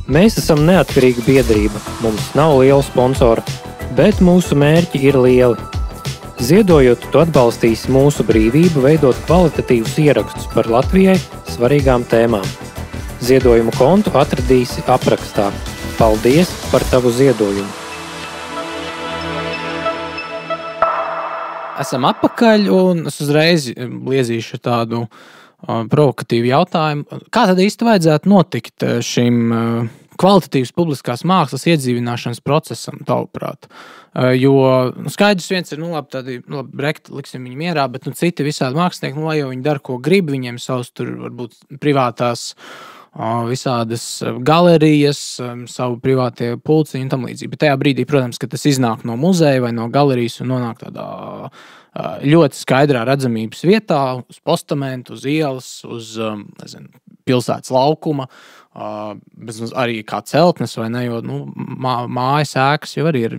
Mēs esam neatkarīga biedrība, mums nav liela sponsora, bet mūsu mērķi ir lieli. Ziedojot, tu atbalstīsi mūsu brīvību veidot kvalitatīvus ierakstus par Latvijai svarīgām tēmām. Ziedojumu kontu atradīsi aprakstā. Paldies par tavu ziedojumu! Esam atpakaļ, un es uzreiz liezīšu tādu provokatīvu jautājumu. Kā tad īsti vajadzētu notikt šim kvalitatīvas publiskās mākslas iedzīvināšanas procesam, tavuprāt? Jo skaidrs viens ir, labi, Brekti liksim viņu mierā, bet citi visādi mākslinieki, lai jau viņi dara, ko grib, viņiem savus tur varbūt privātās visādas galerijas, savu privātie pulciņi un tam līdzīgi. Bet tajā brīdī, protams, ka tas iznāk no muzeja vai no galerijas un nonāk tādā ļoti skaidrā redzamības vietā, uz postamentu, uz ielas, uz pilsētas laukuma, arī kā celtnes, vai ne, jo mājas ēkas jau arī ir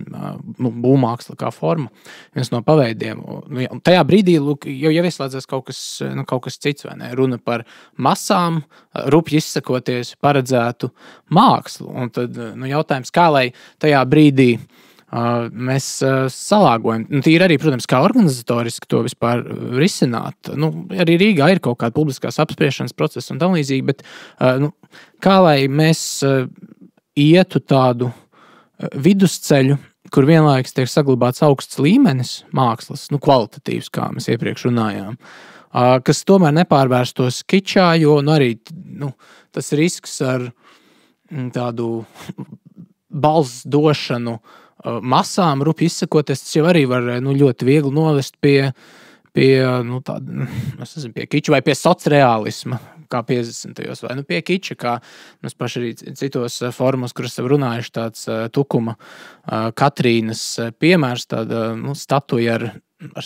būvmāksla kā forma, viens no paveidiem. Un tajā brīdī jau ieslēdzas kaut kas cits, vai ne, runa par masām, rupji izsakoties paredzētu mākslu. Un tad jautājums, kā lai tajā brīdī mēs salāgojam. Tīri arī, protams, kā organizatoriski to vispār risināt. Arī Rīgā ir kaut kāda publiskās apspriešanas procesa un tam līdzīgi, bet kā lai mēs ietu tādu vidusceļu, kur vienlaikus tiek saglabāts augsts līmenis mākslas, kvalitatīvs, kā mēs iepriekš runājām, kas tomēr nepārvērstos kičā, jo arī tas risks ar tādu balss došanu masām, rupi izsakoties, tas jau arī var ļoti viegli novest pie kiča vai pie socreālisma, kā 50. vai pie kiča, kā mēs paši arī citos formos, kuras esam runājuši, tāds Tukuma Katrīnas piemērs, tāda statuja ar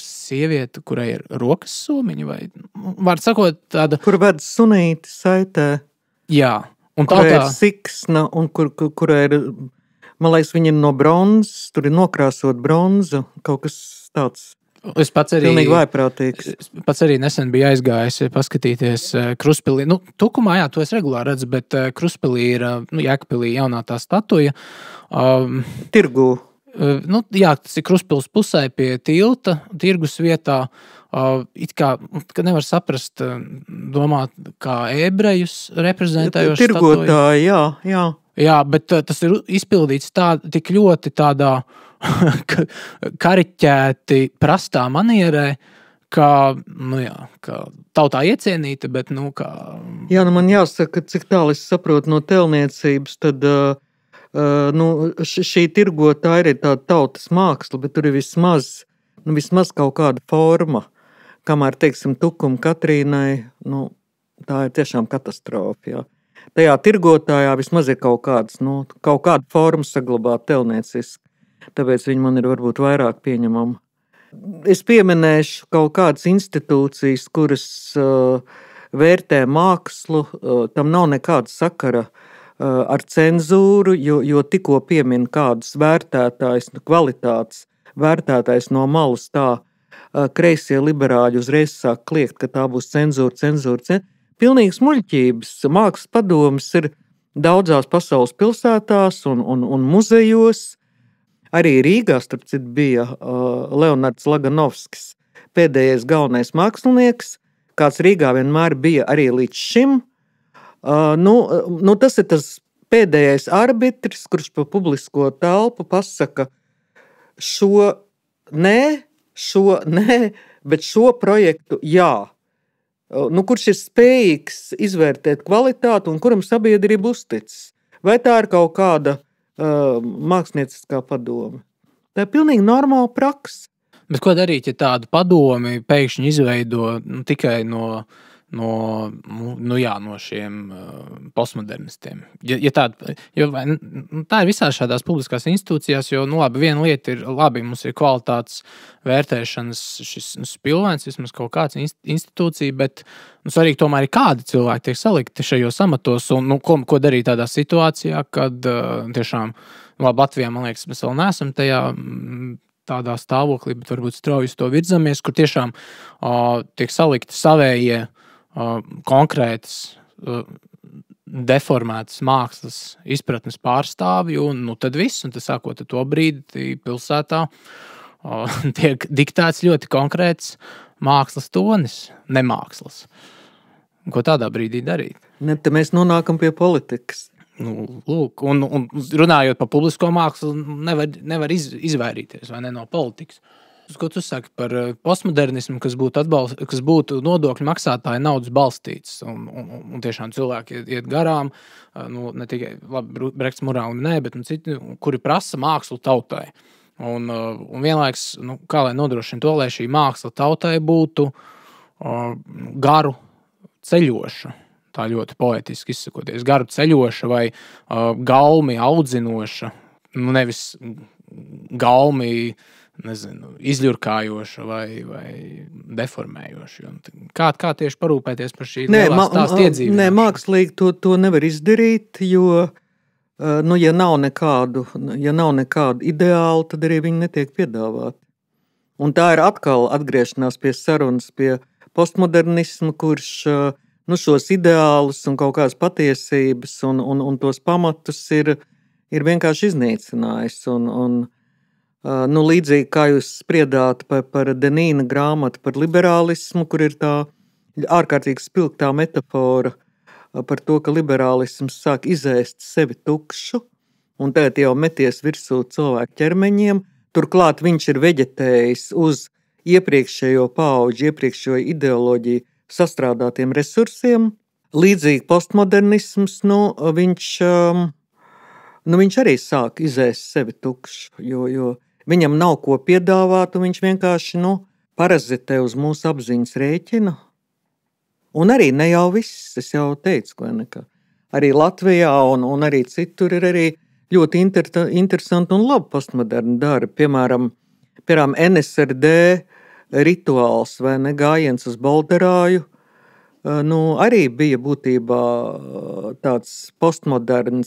sievieti, kurai ir rokas somiņi, vai, var sakot, tāda... Kur ved sunīti saitē. Jā. Un kur ir siksna, un kur ir... Man liekas, viņi ir no bronzas, tur ir nokrāsot bronzu, kaut kas tāds pilnīgi vājprātīgs. Es pats arī nesen biju aizgājis paskatīties Kruspilī. Tukumā, jā, to es regulāri redzu, bet Kruspilī ir Jēkabpilī jaunā tā statuja. Tirgū. Jā, tas ir Kruspils pusē pie tilta, tirgus vietā. It kā nevar saprast, domāt, kā ebrejus reprezentējoši statuja. Tirgotāji, jā. Jā, bet tas ir izpildīts tik ļoti tādā kariķēti prastā manierē, kā tautā iecienīta, bet kā... Jā, man jāsaka, cik tālu es saprotu no tēlniecības, tad šī tirgotāja ir tāda tautas māksla, bet tur ir vismaz kaut kāda forma, kamēr, teiksim, Tukuma Katrīnai, tā ir tiešām katastrofa, jā. Tajā tirgotājā vismaz ir kaut kāda forma saglabāt tēlnieciski, tāpēc viņi man ir varbūt vairāk pieņemama. Es pieminēšu kaut kādas institūcijas, kuras vērtē mākslu, tam nav nekāda sakara ar cenzūru, jo tikko piemin kādus vērtētājs, kvalitātes vērtētājs no malas tā, kreisie liberāļi uzreiz sāk kliegt, ka tā būs cenzūra. Pilnīgas muļķības. Mākslas padomes ir daudzās pasaules pilsētās un muzejos. Arī Rīgā, starp citu, bija Leonards Laganovskis, pēdējais galvenais mākslinieks, kāds Rīgā vienmēr bija arī līdz šim. Tas ir tas pēdējais arbitris, kurš pa publisko telpu pasaka šo nē, bet šo projektu jā. Kurš ir spējīgs izvērtēt kvalitāti un kuram sabiedrība uzticis. Vai tā ir kaut kāda mākslinieckā padome? Tā ir pilnīgi normāla praksa. Bet ko darīt, ja tādu padomi pēkšņi izveido tikai no šiem postmodernistiem? Tā ir visās šādās publiskās institūcijās, jo, viena lieta ir, mums ir kvalitātes vērtēšanas šis pilvēns, vismaz kaut kāds institūcija, bet svarīgi tomēr ir kādi cilvēki tiek salikti šajos amatos, un ko darīt tādā situācijā, kad tiešām, Latvijā, man liekas, mēs vēl neesam tādā stāvoklī, bet varbūt strauji uz to virzamies, kur tiešām tiek salikti savējie konkrētas deformētas mākslas izpratnes pārstāvji, un tad viss, un tas sākot ar to brīdi pilsētā tiek diktēts ļoti konkrēts mākslas tonis, nemākslas. Ko tādā brīdī darīt? Te mēs nonākam pie politikas. Lūk, un runājot par publisko mākslu, nevar izvairīties, vai ne, no politikas. Ko tu saki par postmodernismu, kas būtu nodokļu maksātāju naudas balstīts, un tiešām cilvēki iet garām, ne tikai Brekts morāli, bet citi, kuri prasa mākslu tautai. Un vienlaiks, kā lai nodrošina to, lai šī māksla tautai būtu garu ceļoša, tā ļoti poetiski izsakoties, garu ceļoša vai gaumi audzinoša, nevis gaumi izļurkājoša vai deformējoša. Kā tieši parūpēties par šī lielā stāsta iedzīvināšanu? Nē, mākslīgi to nevar izdarīt, jo, ja nav nekādu ideālu, tad arī viņi netiek piedāvāti. Un tā ir atkal atgriešanās pie sarunas, pie postmodernismu, kurš šos ideālus un kaut kādas patiesības un tos pamatus ir vienkārši iznīcinājis. Līdzīgi kā jūs spriedāt par Denīna grāmatu par liberālismu, kur ir tā ārkārtīgi spilgtā metafora par to, ka liberālisms sāk izēst sevi tukšu, un tagad jau meties virsū cilvēku ķermeņiem. Turklāt viņš ir veģetējis uz iepriekšējo paudžu, iepriekšējo ideoloģiju sastrādātiem resursiem. Līdzīgi postmodernisms, viņš arī sāk izēst sevi tukšu, jo viņam nav ko piedāvāt, un viņš vienkārši parazitē uz mūsu apziņas rēķina. Un arī ne jau viss, es jau teicu, ka arī Latvijā un arī citur ir arī ļoti interesanti un labi postmoderni darbi. Piemēram, NSRD rituāls vai gājiens uz Bolderāju, arī bija būtībā tāds postmoderna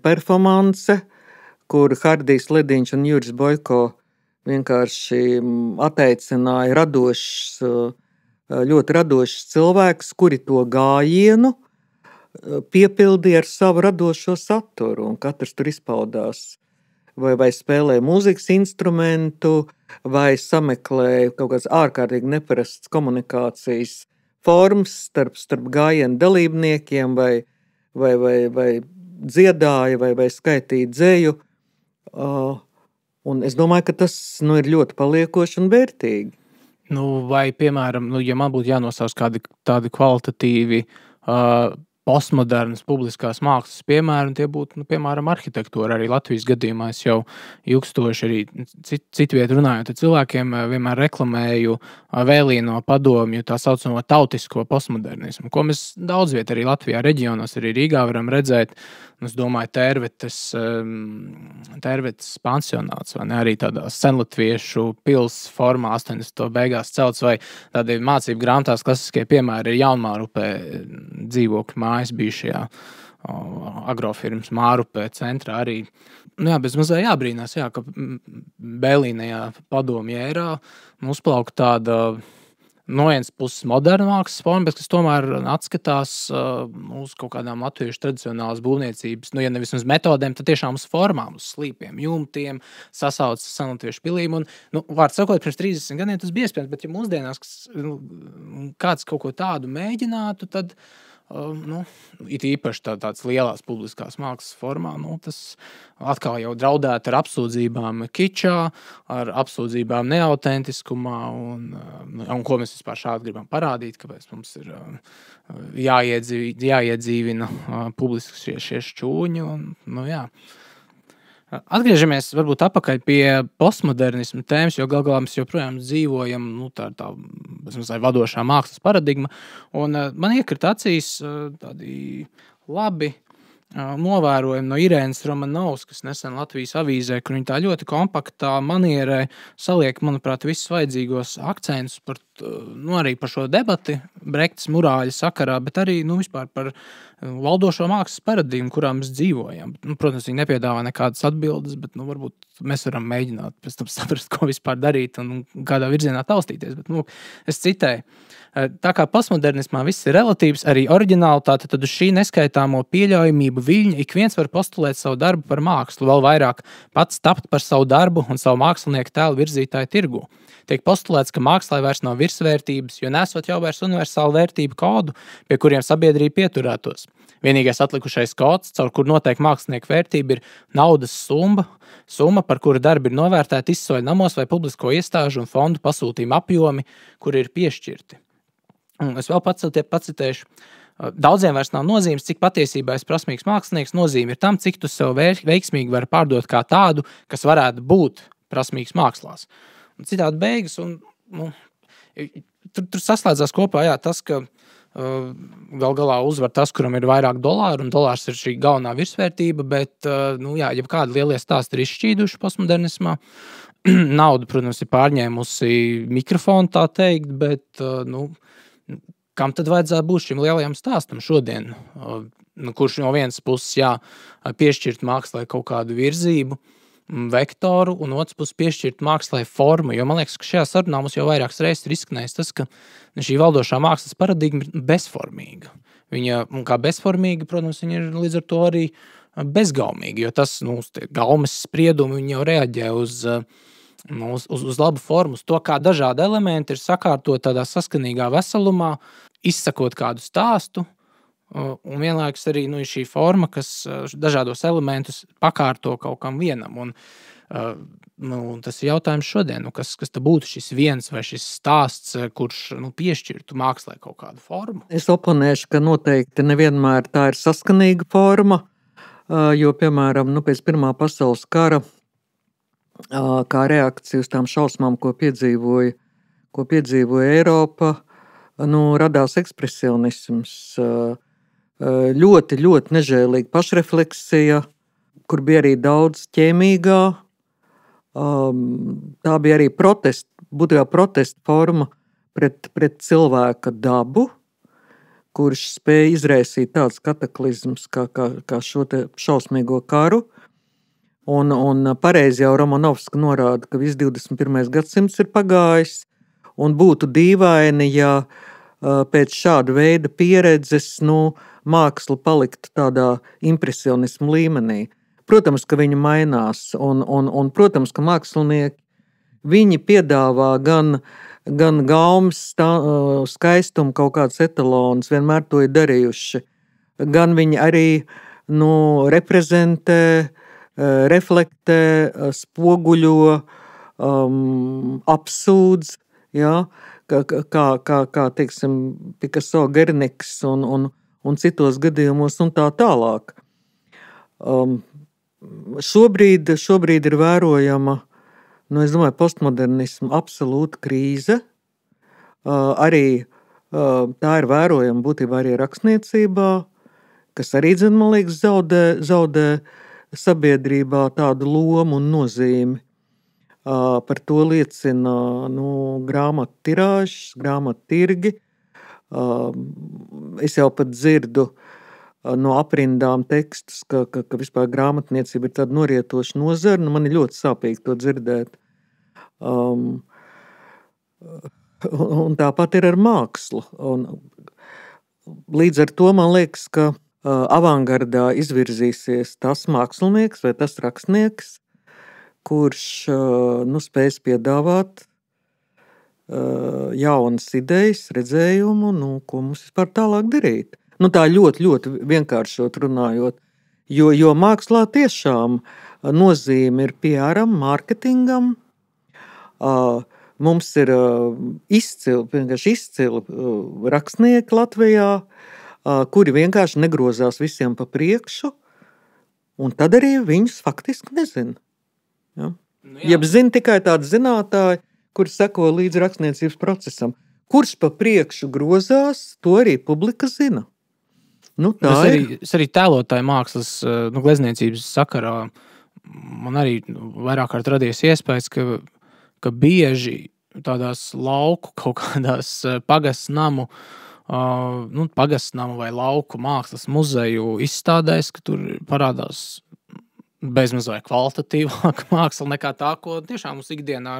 performance, kur Hardijs Lediņš un Juris Boiko vienkārši atteicināja ļoti radošs cilvēks, kuri to gājienu piepildīja ar savu radošo saturu, un katrs tur izpaudās vai spēlēja mūzikas instrumentu, vai sameklēja kaut kāds ārkārtīgi neparasts komunikācijas formas starp gājienu dalībniekiem, vai dziedāja, vai skaitīja dzeju. Un es domāju, ka tas ir ļoti paliekoši un vērtīgi. Vai, piemēram, ja man būtu jānosauc kādi tādi kvalitatīvi postmodernas publiskās mākslas piemēri, un tie būtu, piemēram, arhitektūra. Arī Latvijas gadījumā es jau ilgstoši arī citviet runājot ar cilvēkiem, vienmēr reklamēju Vēlīno padomju tā saucamo tautisko postmodernismu, ko mēs daudz viet arī Latvijā reģionos, arī Rīgā varam redzēt. Es domāju, Tērvetes pansionāts, vai ne, arī tādā senlatviešu pils formā 80. beigās celts, vai tādi mācību grāmatās klasiskie piemēri ir Jaunmārupē dzīvokļu mājas bijušajā agrofirmas Mārupē centrā arī. Bez mazā jābrīnās, ka Bēlīnajā padomju ērā uzplauka tāda no vienas puses moderna mākslas forma, bet kas tomēr atskatās uz kaut kādām latviešu tradicionālas būvniecības, ja nevis uz metodēm, tad tiešām uz formām, uz slīpiem, jumtiem, sasaucas senlatviešu pilīm. Un, vārds sakot, pirms 30 gadiem tas bija iespējams, bet ja mūsdienās kāds kaut ko tādu mēģinātu, tad it īpaši tāds lielās publiskās mākslas formā, tas atkal jau draudētu ar apsūdzībām kičā, ar apsūdzībām neautentiskumā, un ko mēs vispār šādi gribam parādīt, kāpēc mums ir jāiedzīvina publiski šie šķūņi, un jā. Atgriežamies varbūt atpakaļ pie postmodernismu tēmas, jo gal galā mēs joprojām dzīvojam tā vadošā mākslas paradigma, un man iekrita acīs tādi labi novērojumi no Irēnas Romanovskas nesen Latvijas avīzē, kur viņa tā ļoti kompaktā manierē saliek, manuprāt, visus vajadzīgos akcentus arī par šo debati Brektas murāļa sakarā, bet arī vispār par valdošo mākslas paradigmu, kurā mēs dzīvojam. Protams, viņi nepiedāvā nekādas atbildes, bet varbūt mēs varam mēģināt pēc tam saprast, ko vispār darīt un kādā virzienā taustīties. Bet, es citēju. Tā kā postmodernismā viss ir relatīvs, arī oriģinālitāte, tad uz šī neskaitāmo pieļaujamību viļņa ik viens var postulēt savu darbu par mākslu, vēl vairāk pats tapt par savu darbu un savu mākslinieku tēlu virzītāju tirgu. Tiek postulēts, ka mākslai vairs nav virsvērtības, jo nesot jau vairs universālu vērtību kodu, pie kuriem sabiedrība pieturētos. Vienīgais atlikušais kods, caur kur noteikti mākslinieku vērtība, ir naudas summa, par kuru darbi ir novērtēti izsoļu namos vai publisko iestāžu un fondu pasūtījumu apjomi, kuri ir piešķirti. Un es vēl pacitēšu. Daudziem vairs nav nozīmes, cik patiesībā es prasmīgs mākslinieks, nozīme ir tam, cik tu sev veiksmīgi vari pārdot kā tādu, kas varētu būt prasmīgs mākslās. Un citādi beigas, un tur saslēdzās kopā tas, ka gal galā uzvar tas, kuram ir vairāk dolāru, un dolārs ir šī galvenā virsvērtība, bet, ja kādi lielie stāsti ir izšķīduši postmodernismā, nauda, protams, ir pārņēmusi mikrofonu, tā teikt, bet, kam tad vajadzētu būt šim lielajam stāstam šodien? Kurš no vienas puses, piešķirt mākslai kaut kādu virzību, vektoru, un otrs puses piešķirt mākslai formu, jo man liekas, ka šajā sarunā mums jau vairākas reizes ir izskanējis tas, ka šī valdošā mākslas paradigma ir bezformīga. Viņa, kā bezformīga, protams, viņa ir līdz ar to arī bezgaumīga, jo tas, gaumes spriedumi, viņi jau reaģē uz labu formu, uz to, kā dažādi elementi ir sakārtot tādā saskanīgā veselumā, izsakot kādu stāstu, un vienlaikus arī šī forma, kas dažādos elementus pakārto kaut kam vienam. Un tas ir jautājums šodien, kas tad būtu šis viens vai šis stāsts, kurš piešķirtu mākslai kaut kādu formu? Es oponēšu, ka noteikti nevienmēr tā ir saskanīga forma, jo, piemēram, pēc Pirmā pasaules kara, kā reakcija uz tām šausmām, ko piedzīvoja Eiropa, radās ekspresionisms, ļoti, ļoti nežēlīga pašrefleksija, kur bija arī daudz ķēmīgā. Tā bija arī būtībā protesta forma pret cilvēka dabu, kurš spēja izraisīt tāds kataklizms kā šo te šausmīgo karu. Un pareizi jau Romanovska norāda, ka viss 21. gadsimts ir pagājis, un būtu dīvaini, ja pēc šāda veida pieredzes, māksla paliktu tādā impresionismu līmenī. Protams, ka viņi mainās, un protams, ka mākslinieki, viņi piedāvā gan gaumes skaistumu kaut kāds etalons, vienmēr to ir darījuši, gan viņi arī reprezentē, reflektē, spoguļo, apsūdz, kā teiksim, Picasso, Gerniks un citos gadījumos un tā tālāk. Šobrīd ir vērojama, es domāju, postmodernisma absolūta krīze. Arī tā ir vērojama būtībā arī rakstniecībā, kas arī, man liekas, zaudē sabiedrībā tādu lomu un nozīmi. Par to liecina grāmatu tirāžas, grāmatu tirgi. Es jau pat dzirdu no aprindām tekstus, ka vispār grāmatniecība ir tāda norietoša nozara. Man ir ļoti sāpīgi to dzirdēt. Un tāpat ir ar mākslu. Līdz ar to man liekas, ka avangardā izvirzīsies tas mākslinieks vai tas rakstnieks, kurš spēs piedāvāt jaunas idejas, redzējumu, ko mums vispār tālāk darīt. Tā ļoti, ļoti vienkāršot runājot, jo mākslā tiešām nozīme ir PR-am, mārketingam. Mums ir izcili rakstnieki Latvijā, kuri vienkārši negrozās visiem pa priekšu, un tad arī viņus faktiski nezina. Jeb zina tikai tādi zinātāji, kuri seko līdz rakstniecības procesam. Kurš pa priekšu grozās, to arī publika zina. Es arī tēlotāju mākslas, glezniecības sakarā man arī vairāk kārt radies iespējas, ka bieži tādās lauku kaut kādās pagastnamu vai lauku mākslas muzeju izstādēs, ka tur parādās bezmaz vai kvalitatīvāka māksla nekā tā, ko tiešām mums ikdienā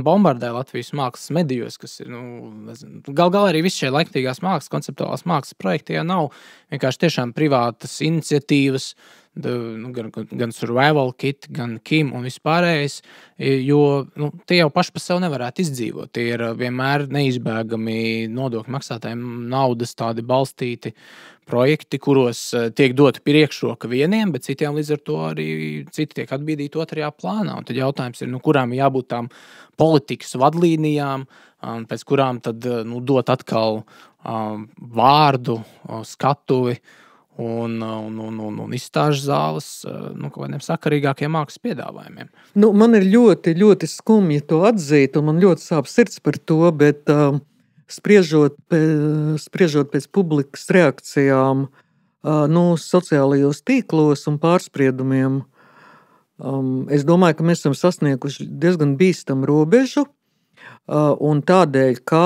bombardē Latvijas mākslas medijos, kas ir, galā arī viss šie laikmatīgās mākslas, konceptuālās mākslas projekti, nav vienkārši tiešām privātas iniciatīvas, gan Survival Kit, gan Kim un vispārējais, jo tie jau paši pa sev nevarētu izdzīvot. Tie ir vienmēr neizbēgami nodokļu maksātājiem naudas tādi balstīti projekti, kuros tiek dota priekšroka vieniem, bet citiem līdz ar to arī citi tiek atbīdīti otrajā plānā. Un tad jautājums ir, kurām jābūt tām politikas vadlīnijām, pēc kurām tad dot atkal vārdu, skatuvi un izstāžu zāles kaut kādiem sakarīgākiem mākslas piedāvājumiem. Man ir ļoti, ļoti skumji to atzīt, un man ļoti sāp sirds par to, bet spriežot pēc publikas reakcijām sociālajos tīklos un pārspriedumiem, es domāju, ka mēs esam sasnieguši diezgan bīstamu robežu, un tādēļ, ka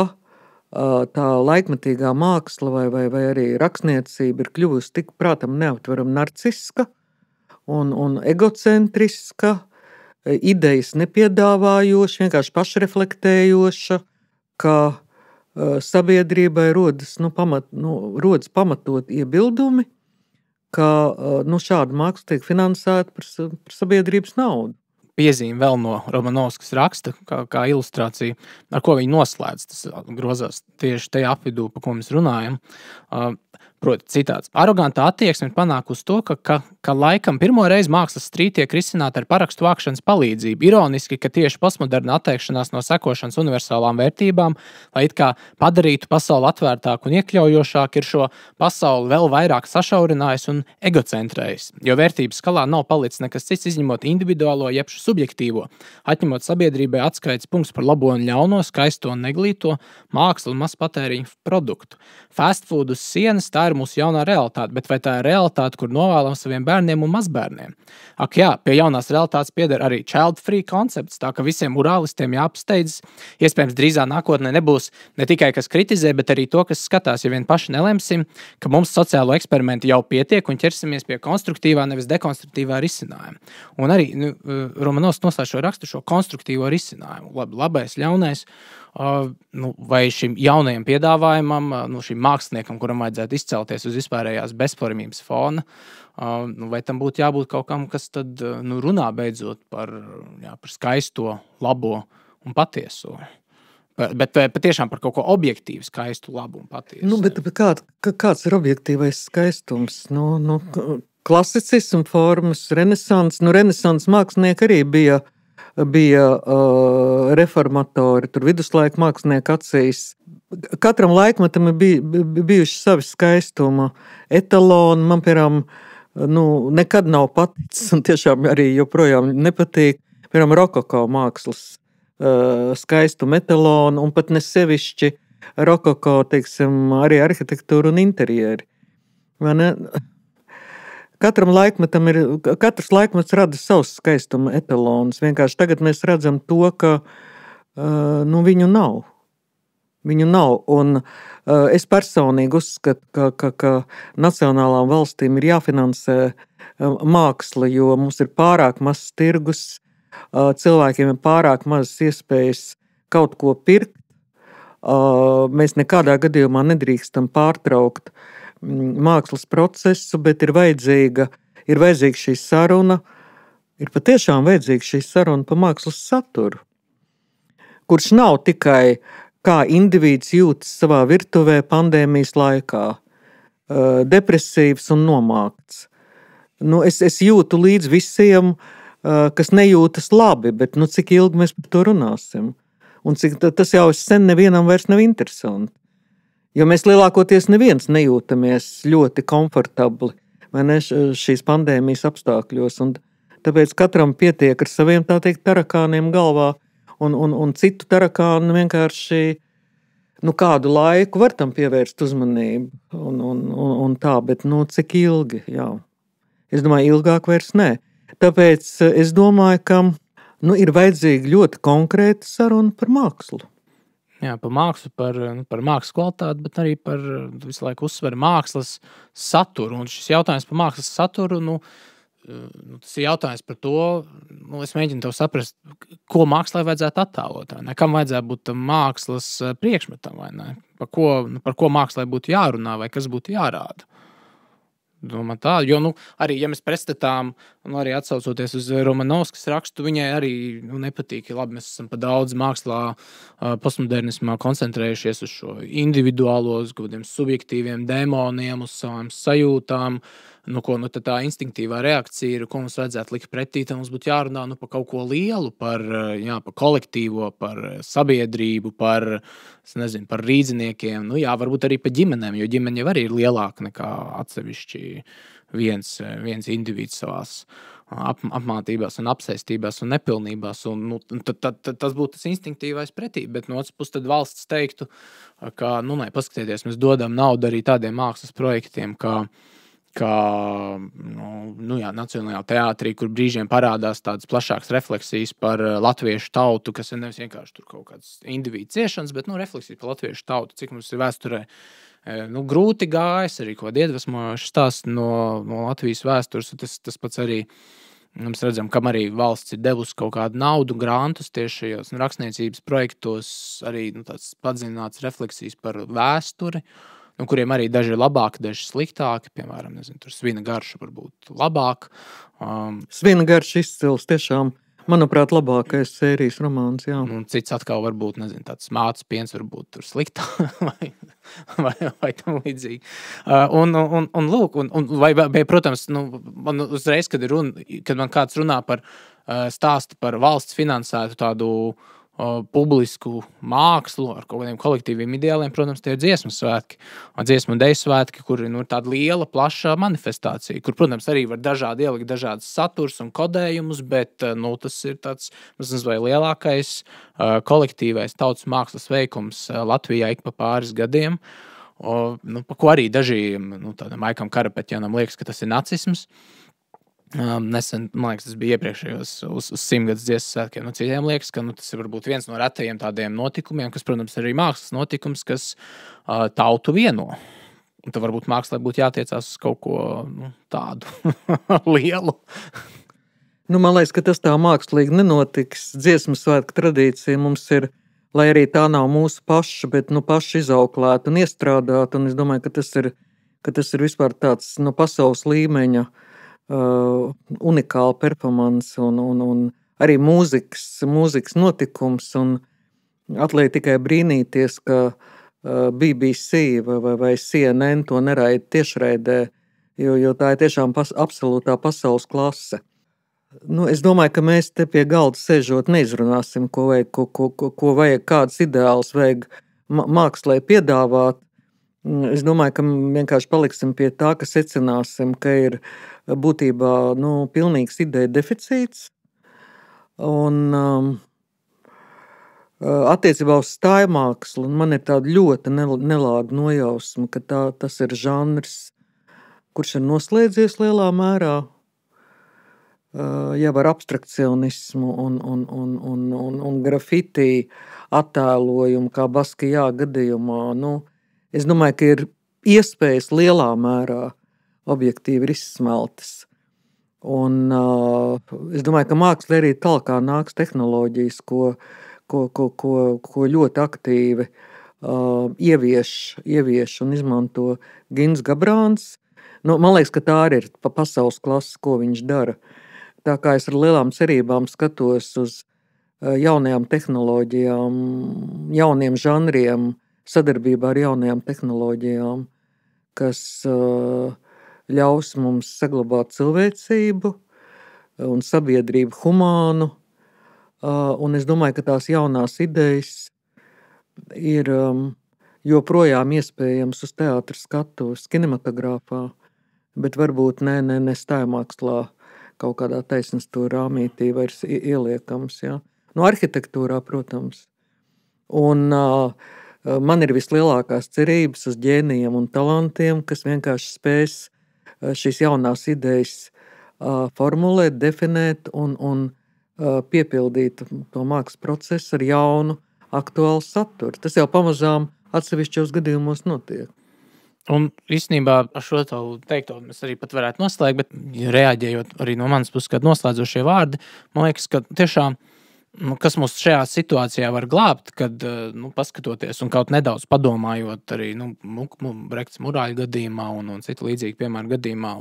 tā laikmetīgā māksla vai arī rakstniecība ir kļuvusi tik prātam neaptveram narciska un egocentriska, idejas nepiedāvājoša, vienkārši pašreflektējoša, ka sabiedrībai rodas pamatot iebildumi, ka šāda māksla tiek finansēta par sabiedrības naudu. Piezīme vēl no Romanovskas raksta, kā ilustrācija, ar ko viņi noslēdz. Tas grozās tieši tajā apvidū, pa ko mēs runājam. Proti, citāts. Aroganta attieksme ir panākusi to, ka laikam pirmo reizi mākslas strīdi tiek risināta ar parakstu vākšanas palīdzību. Ironiski, ka tieši postmoderna atteikšanās no sekošanas universālām vērtībām, lai it kā padarītu pasauli atvērtāku un iekļaujošāku, ir šo pasauli vēl vairāk sašaurinājis un egocentrējis. Jo vērtības skalā nav palicis nekas cits, izņemot individuālo jeb subjektīvo, atņemot sabiedrībai atskaites punkts par labo un ļauno, skaisto un neglīto, mākslu un mazpatēriņu produktu. Fast food uz sienas, tā ir mūsu jaunā realitāte, bet vai tā ir realitāte, kur novēlam saviem bērniem un mazbērniem? Ak jā, pie jaunās realitātes pieder arī child-free koncepts, tā ka visiem murālistiem jāapsteidzas. Iespējams, drīzā nākotnē nebūs ne tikai kas kritizē, bet arī to, kas skatās, ja vien paši nelemsim, ka mums sociālo eksperimentu jau pietiek un ķersimies pie konstruktīvā, nevis dekonstruktīvā risinājuma. Un arī Romanovs noslēdz šo rakstu, šo konstruktīvo risinājumu. Labais, ļaunais, vai šim jaunajam piedāvājumam, šim māksliniekam, kuram vajadzētu izcelties uz vispārējās bezformības fona, vai tam būtu jābūt kaut kam, kas tad runā beidzot par skaisto, labo un patieso. Bet patiešām par kaut ko objektīvu, skaistu, labu un patiesu. Bet kāds ir objektīvais skaistums? Klasicismu formas, renesans. Renesans mākslinieki arī bija reformatori, tur viduslaika mākslinieki acīs. Katram laikmetam ir bijuši savi skaistuma etaloni. Man, piemēram, nekad nav paticis un tiešām arī joprojām nepatīk, piemēram, rokoko mākslas skaistuma etaloni un pat ne sevišķi rokoko, teiksim, arī arhitektūra un interjeri. Vai ne? Katrs laikmets rada savus skaistuma etalonus. Vienkārši tagad mēs redzam to, ka viņu nav. Viņu nav. Un es personīgi uzskatu, ka nacionālām valstīm ir jāfinansē māksla, jo mums ir pārāk mazs tirgus, cilvēkiem ir pārāk mazas iespējas kaut ko pirkt. Mēs nekādā gadījumā nedrīkstam pārtraukt mākslas procesu, bet ir vajadzīga šī saruna, ir patiešām vajadzīga šī saruna par mākslas saturu, kurš nav tikai kā indivīds jūtas savā virtuvē pandēmijas laikā, depresīvs un nomākts. Es jūtu līdz visiem, kas nejūtas labi, bet cik ilgi mēs par to runāsim? Un cik tas jau sen nevienam vairs nav interesanti. Jo mēs lielākoties neviens nejūtamies ļoti komfortabli šīs pandēmijas apstākļos. Un tāpēc katram pietiek ar saviem, tā teikt, tarakāniem galvā un citu tarakānu vienkārši kādu laiku var tam pievērst uzmanību. Un tā, bet cik ilgi? Jā. Es domāju, ilgāk vairs nē. Tāpēc es domāju, ka ir vajadzīga ļoti konkrēta saruna par mākslu. Jā, par mākslu, par mākslas kvalitāti, bet arī par visu laiku uzsveru mākslas saturu. Un šis jautājums par mākslas saturu, tas ir jautājums par to, es mēģinu tev saprast, ko mākslai vajadzētu attēlot, vai ne? Kam vajadzētu būt mākslas priekšmetam, vai ne? Par ko mākslai būtu jārunā, vai kas būtu jārāda. Domā tā, jo arī, ja mēs pretstatām, arī atsaucoties uz Romanovskas rakstu, viņai arī nepatīk, ja labi, mēs esam pa daudz mākslā, postmodernismā koncentrējušies uz šo individuālo, uz kādiem subjektīviem demoniem, uz savām sajūtām, tā instinktīvā reakcija ir, ko mums vajadzētu likt pretī, tad mums būtu jārunā par kaut ko lielu, par kolektīvo, par sabiedrību, par rīdziniekiem, varbūt arī par ģimenēm, jo ģimene jau arī ir lielāka nekā atsevišķi viens individs apmātībās un apsēstībās un nepilnībās. Un, tas būtu tas instinktīvais pretī, bet no otras puses tad valsts teiktu, ka, paskatieties, mēs dodam naudu arī tādiem mākslas projektiem, kā Nacionālajā teātrī, kur brīžiem parādās tādas plašākas refleksijas par latviešu tautu, kas ir nevis vienkārši tur kaut kāds individu ciešanas, bet refleksijas par latviešu tautu, cik mums ir vēsturē grūti gājis, arī ko iedvesmojoši stāsts no Latvijas vēstures. Tas pats arī mēs redzam, kam arī valsts ir devusi kaut kādu naudu, grantus tieši šajos rakstniecības projektos, arī tāds padziļināts refleksijas par vēsturi, kuriem arī daži ir labāki, daži sliktāki. Piemēram, tur Svina garša varbūt labāk. Svina garša izcils tiešām, manuprāt, labākais sērijas romāns, jā. Un cits atkal varbūt, tāds mātes piens varbūt tur sliktā vai tam līdzīgi. Vai, protams, man uzreiz, kad man kāds runā par stāstu par valsts finansētu tādu publisku mākslu ar kaut kādiem kolektīviem ideāliem, protams, tie ir dziesmu svētki, dziesmu un deju svētki, kur ir tāda liela, plaša manifestācija, kur, protams, arī var dažādi ielikt dažādas saturs un kodējumus, bet tas ir tāds, mazliet vai lielākais kolektīvais tautas mākslas veikums Latvijā ik pa pāris gadiem, pa ko arī dažiem, tādam Maikam Karapeķjanam liekas, ka tas ir nacisms. Nesen, man liekas, tas bija iepriekšējos uz 100 gadus dziesmu svētkiem. Citiem liekas, ka tas ir varbūt viens no retajiem tādiem notikumiem, kas, protams, arī mākslas notikums, kas tautu vieno. Un tad varbūt mākslā būtu jātiecās uz kaut ko tādu lielu. Man liekas, ka tas tā mākslīgi nenotiks. Dziesmu svētku tradīcija mums ir, lai arī tā nav mūsu paša, bet paša izauklēta un iestrādāta. Un es domāju, ka tas ir vispār tāds pasaules līmeņa unikāla performance un arī mūzikas notikums. Un atliek tikai brīnīties, ka BBC vai CNN to neraida tiešraidē, jo tā ir tiešām absolūtā pasaules klase. Es domāju, ka mēs te pie galda sēžot neizrunāsim, ko vajag, kādas ideāls vajag mākslai piedāvāt. Es domāju, ka vienkārši paliksim pie tā, ka secināsim, ka ir būtībā pilnīgs ideja deficīts. Un attiecībā uz stājmākslu man ir tāda ļoti nelāga nojausma, ka tas ir žanrs, kurš ir noslēdzies lielā mērā jau ar abstrakcionismu un grafiti attēlojumu, kā Baskijā gadījumā. Es domāju, ka ir iespējas lielā mērā objektīvi izsmeltas. Un es domāju, ka mākslā arī tālāk nāks tehnoloģijas, ko ļoti aktīvi ievieš un izmanto Gins Gabrāns. Man liekas, ka tā arī ir pasaules klase, ko viņš dara. Tā kā es ar lielām cerībām skatos uz jaunajām tehnoloģijām, jauniem žanriem, sadarbībā ar jaunajām tehnoloģijām, kas ļaus mums saglabāt cilvēcību un sabiedrību humānu. Un es domāju, ka tās jaunās idejas ir joprojām iespējams uz teātra skatuves, kinematogrāfā, bet varbūt ne stājmākslā kaut kādā taisnstūra rāmītī vairs ieliekams. Ja? Arhitektūrā, protams. Un man ir vislielākās cerības uz ģēnijiem un talantiem, kas vienkārši spēs šīs jaunās idejas formulēt, definēt un piepildīt to mākslas procesu ar jaunu, aktuālu saturu. Tas jau pamazām atsevišķos gadījumos notiek. Un īstenībā ar šo tavu teikto mēs arī pat varētu noslēgt, bet reaģējot arī no manas puses, kad noslēdzošie vārdi, man liekas, ka tiešām kas mūs šajā situācijā var glābt, kad paskatoties un kaut nedaudz padomājot arī Brekts Murāļa gadījumā un citu līdzīgu piemēru gadījumā,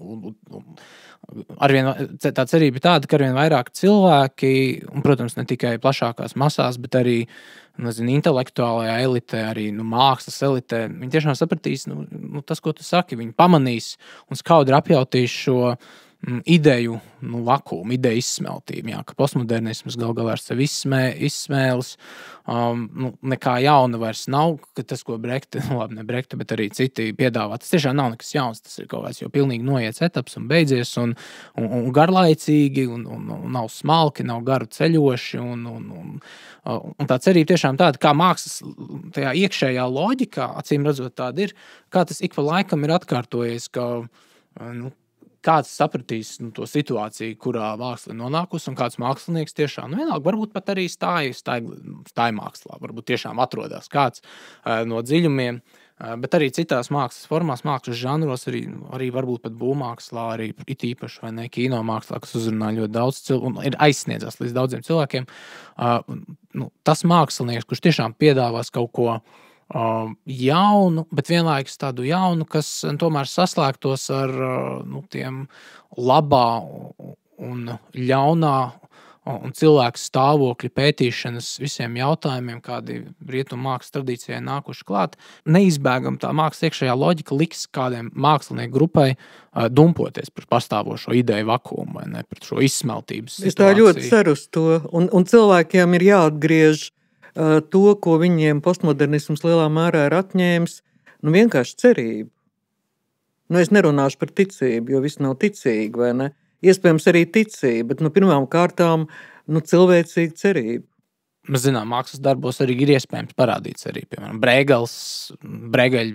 tā cerība ir tāda, ka arvien vairāk cilvēki, un, protams, ne tikai plašākās masās, bet arī intelektuālajā elitē, arī mākslas elitē, viņi tiešām sapratīs tas, ko tu saki, viņi pamanīs un skaudri apjautīs šo ideju vakumu, ideju izsmeltību. Jā, ka postmodernisms gal galā ar sevi izsmēlis. Nekā jauna vairs nav, ka tas, ko Brekte, labi, ne Brekte, bet arī citi piedāvā, tas tiešām nav nekas jauns, tas ir kaut kāds jau pilnīgi noiets etaps un beidzies un garlaicīgi un nav smalki, nav garu ceļoši un tā cerība tiešām tāda, kā mākslas tajā iekšējā loģikā, acīm redzot tāda ir, kā tas ik pa laikam ir atkārtojies, ka kāds sapratīs to situāciju, kurā māksla ir nonākusi, un kāds mākslinieks tiešām, vienalga, varbūt pat arī stāja mākslā, varbūt tiešām atrodas kāds no dziļumiem, bet arī citās mākslas formās, mākslas žanros, arī varbūt pat būvmākslā, arī it īpaši vai ne kinomākslā, kas uzrunā ļoti daudz cilvēku un ir aizsniedzās līdz daudziem cilvēkiem. Tas mākslinieks, kurš tiešām piedāvās kaut ko jaunu, bet vienlaikus tādu jaunu, kas tomēr saslēgtos ar tiem labā un ļaunā un cilvēku stāvokļa pētīšanas visiem jautājumiem, kādi rietumu mākslas tradīcijai nākuši klāt, neizbēgam tā mākslas iekšējā loģika liks kādiem mākslinieku grupai dumpoties par pastāvošo ideju vakumu vai ne, par šo izsmeltības situāciju. Es tā ļoti ceru uz to, un cilvēkiem ir jāatgriež to, ko viņiem postmodernisms lielā mērā ir atņēmis, vienkārši cerību. Es nerunāšu par ticību, jo viss nav ticīgi, vai ne? Iespējams arī ticība, bet pirmām kārtām cilvēcīga cerība. Mēs zinām, mākslas darbos arī ir iespējams parādīt cerību. Piemēram, Bregeļa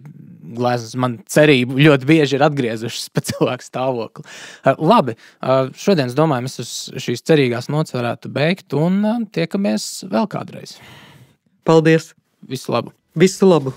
gleznas man cerību ļoti bieži ir atgriezušas pa cilvēku stāvokli. Labi, šodien, es domāju, mēs uz šīs cerīgās nots varētu beigt un tiekamies vēl kādreiz. Paldies! Visu labu! Visu labu!